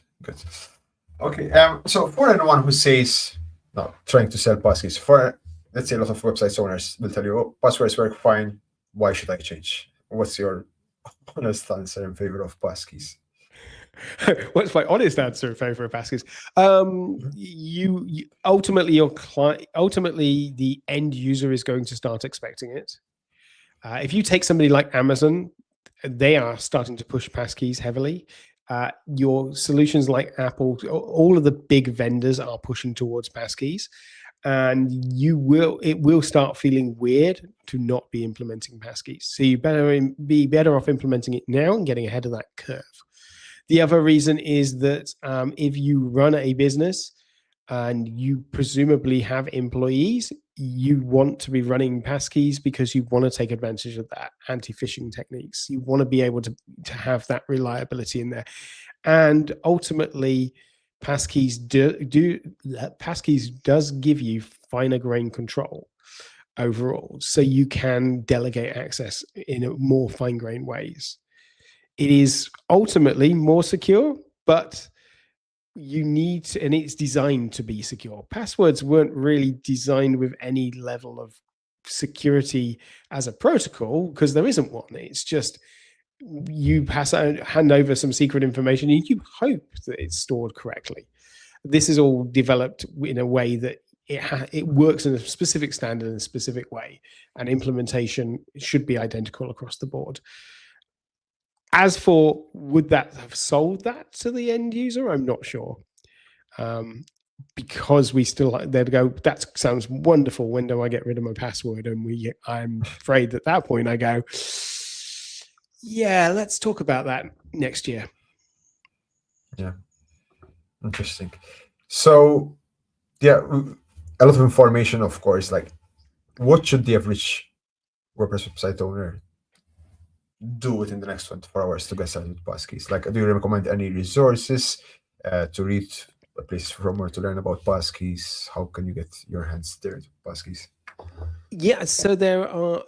Okay, so for anyone who says, no, trying to sell Passkeys, for let's say a lot of website owners will tell you, oh, passwords work fine, why should I change? What's your honest answer in favor of Passkeys? What's my honest answer in favor of Passkeys? You ultimately, your client, ultimately the end user is going to start expecting it. If you take somebody like Amazon, they are starting to push Passkeys heavily. Your solutions like Apple, all of the big vendors are pushing towards Passkeys, and it will start feeling weird to not be implementing Passkeys. So you better be better off implementing it now and getting ahead of that curve. The other reason is that if you run a business and you presumably have employees, you want to be running Passkeys because you want to take advantage of that anti-phishing techniques. You want to be able to have that reliability in there. And ultimately, Passkeys does give you finer grain control overall, so you can delegate access in a more fine grained ways. It is ultimately more secure, but you need to, and it's designed to be secure. Passwords weren't really designed with any level of security as a protocol because there isn't one. It's just you hand over some secret information, and you hope that it's stored correctly. This is all developed in a way that it works in a specific standard in a specific way, and implementation should be identical across the board. As for would that have sold that to the end user, I'm not sure. Because we still they'd go, that sounds wonderful. When do I get rid of my password? And I'm afraid at that point I go, yeah, let's talk about that next year. Yeah, interesting. So, yeah, a lot of information, of course. Like, what should the average WordPress website owner do within the next 24 hours to get started with Passkeys? Like, do you recommend any resources to read, places from where to learn about Passkeys? How can you get your hands dirty with Passkeys? Yeah, so there are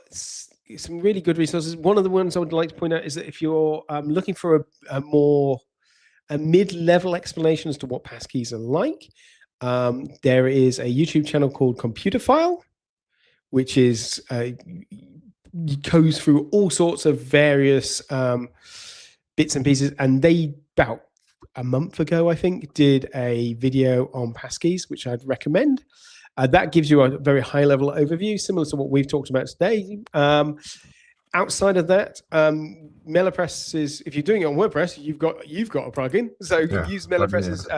some really good resources. One of the ones I would like to point out is that if you're looking for a mid-level explanation as to what Passkeys are like, there is a YouTube channel called Computerphile, which is goes through all sorts of various bits and pieces, and they about a month ago, I think, did a video on Passkeys, which I'd recommend. That gives you a very high-level overview, similar to what we've talked about today. Outside of that, Melapress is, if you're doing it on WordPress, you've got a plugin, so you can use Melapress's.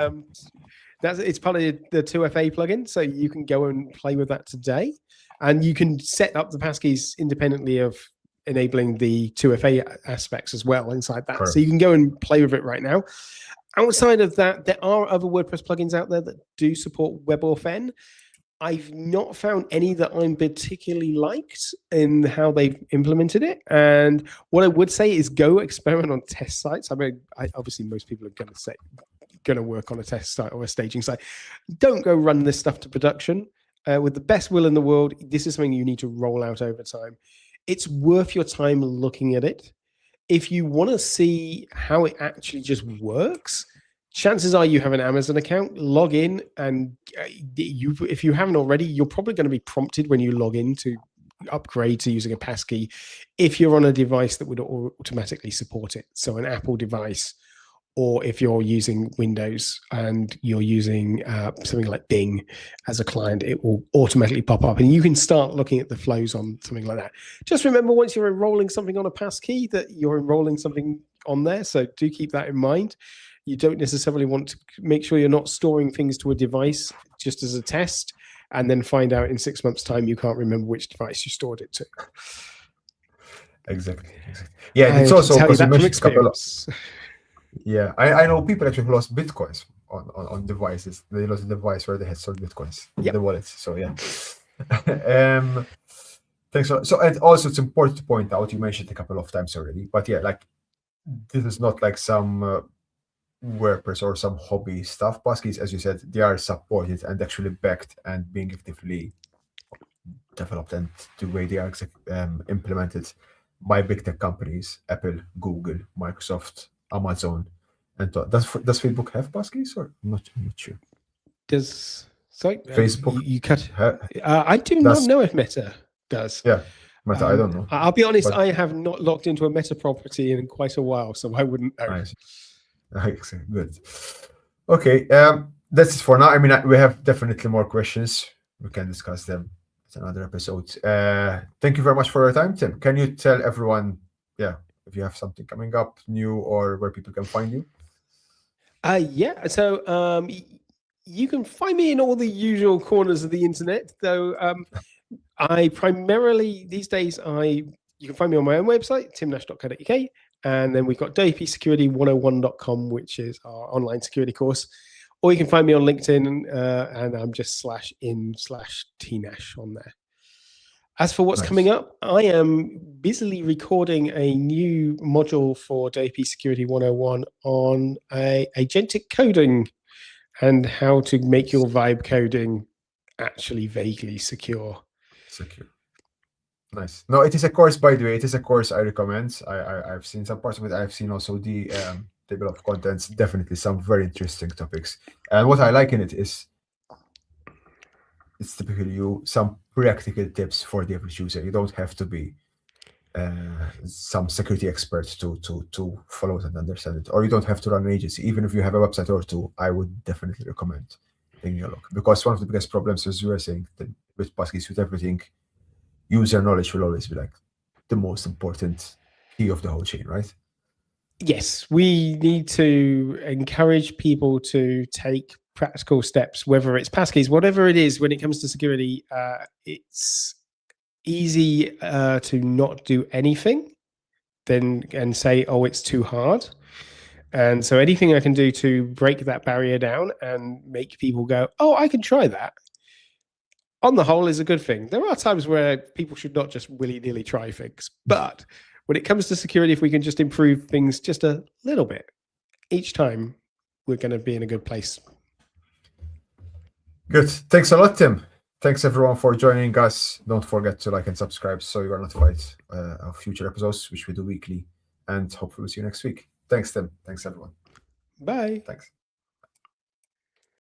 It's part of the 2FA plugin, so you can go and play with that today, and you can set up the Passkeys independently of enabling the 2FA aspects as well inside that. Correct. So you can go and play with it right now. Outside of that, there are other WordPress plugins out there that do support WebAuthn. I've not found any that I'm particularly liked in how they've implemented it. And what I would say is go experiment on test sites. I mean, obviously most people are going to work on a test site or a staging site. Don't go run this stuff to production. With the best will in the world, this is something you need to roll out over time. It's worth your time looking at it. If you want to see how it actually just works, chances are you have an Amazon account. Log in, and if you haven't already, you're probably going to be prompted when you log in to upgrade to using a passkey if you're on a device that would automatically support it. So an Apple device, or if you're using Windows and you're using something like Bing as a client, it will automatically pop up, and you can start looking at the flows on something like that. Just remember, once you're enrolling something on a passkey, that you're enrolling something on there. So do keep that in mind. You don't necessarily want to make sure you're not storing things to a device just as a test, and then find out in 6 months' time you can't remember which device you stored it to. Exactly. Yeah, it's also because you mentioned a couple of. Yeah, I know people actually who lost bitcoins on devices. They lost a device where they had stored bitcoins in the wallet. So yeah. Thanks a lot. So, and also it's important to point out, you mentioned a couple of times already, but yeah, like this is not like some WordPress or some hobby stuff. Passkeys, as you said, they are supported and actually backed and being actively developed, and the way they are implemented by big tech companies, Apple, Google, Microsoft, Amazon, and does Facebook have Passkeys, or I'm not sure? Sorry, Facebook? You cut. I do not know if Meta does. Yeah, Meta. I don't know. I'll be honest. I have not logged into a Meta property in quite a while, so I wouldn't know. Nice. Good. Okay, that's it for now. I mean, we have definitely more questions. We can discuss them in another episode. Thank you very much for your time, Tim. Can you tell everyone, if you have something coming up new, or where people can find you? So you can find me in all the usual corners of the internet, though. I primarily these days you can find me on my own website, timnash.co.uk, and then we've got wpsecurity101.com, which is our online security course. Or you can find me on LinkedIn, and I'm just /in/tnash on there. As for what's coming up, I am busily recording a new module for WP Security 101 on agentic coding and how to make your vibe coding actually vaguely secure. Nice. No, it is a course, by the way. It is a course I recommend. I've seen some parts of it. I've seen also the table of contents. Definitely some very interesting topics. And what I like in it is it's typically some practical tips for the average user. You don't have to be some security experts to follow it and understand it. Or you don't have to run an agency. Even if you have a website or two, I would definitely recommend taking a look. Because one of the biggest problems, as you were saying, with Passkeys, with everything, user knowledge will always be like the most important key of the whole chain, right? Yes, we need to encourage people to take practical steps, whether it's Passkeys, whatever it is, when it comes to security. It's easy to not do anything and say, oh, it's too hard. And so anything I can do to break that barrier down and make people go, oh, I can try that, on the whole, is a good thing. There are times where people should not just willy-nilly try things. But when it comes to security, if we can just improve things just a little bit each time, we're going to be in a good place. Good. Thanks a lot, Tim. Thanks, everyone, for joining us. Don't forget to like and subscribe so you are notified of future episodes, which we do weekly. And hopefully we'll see you next week. Thanks, Tim. Thanks, everyone. Bye. Thanks.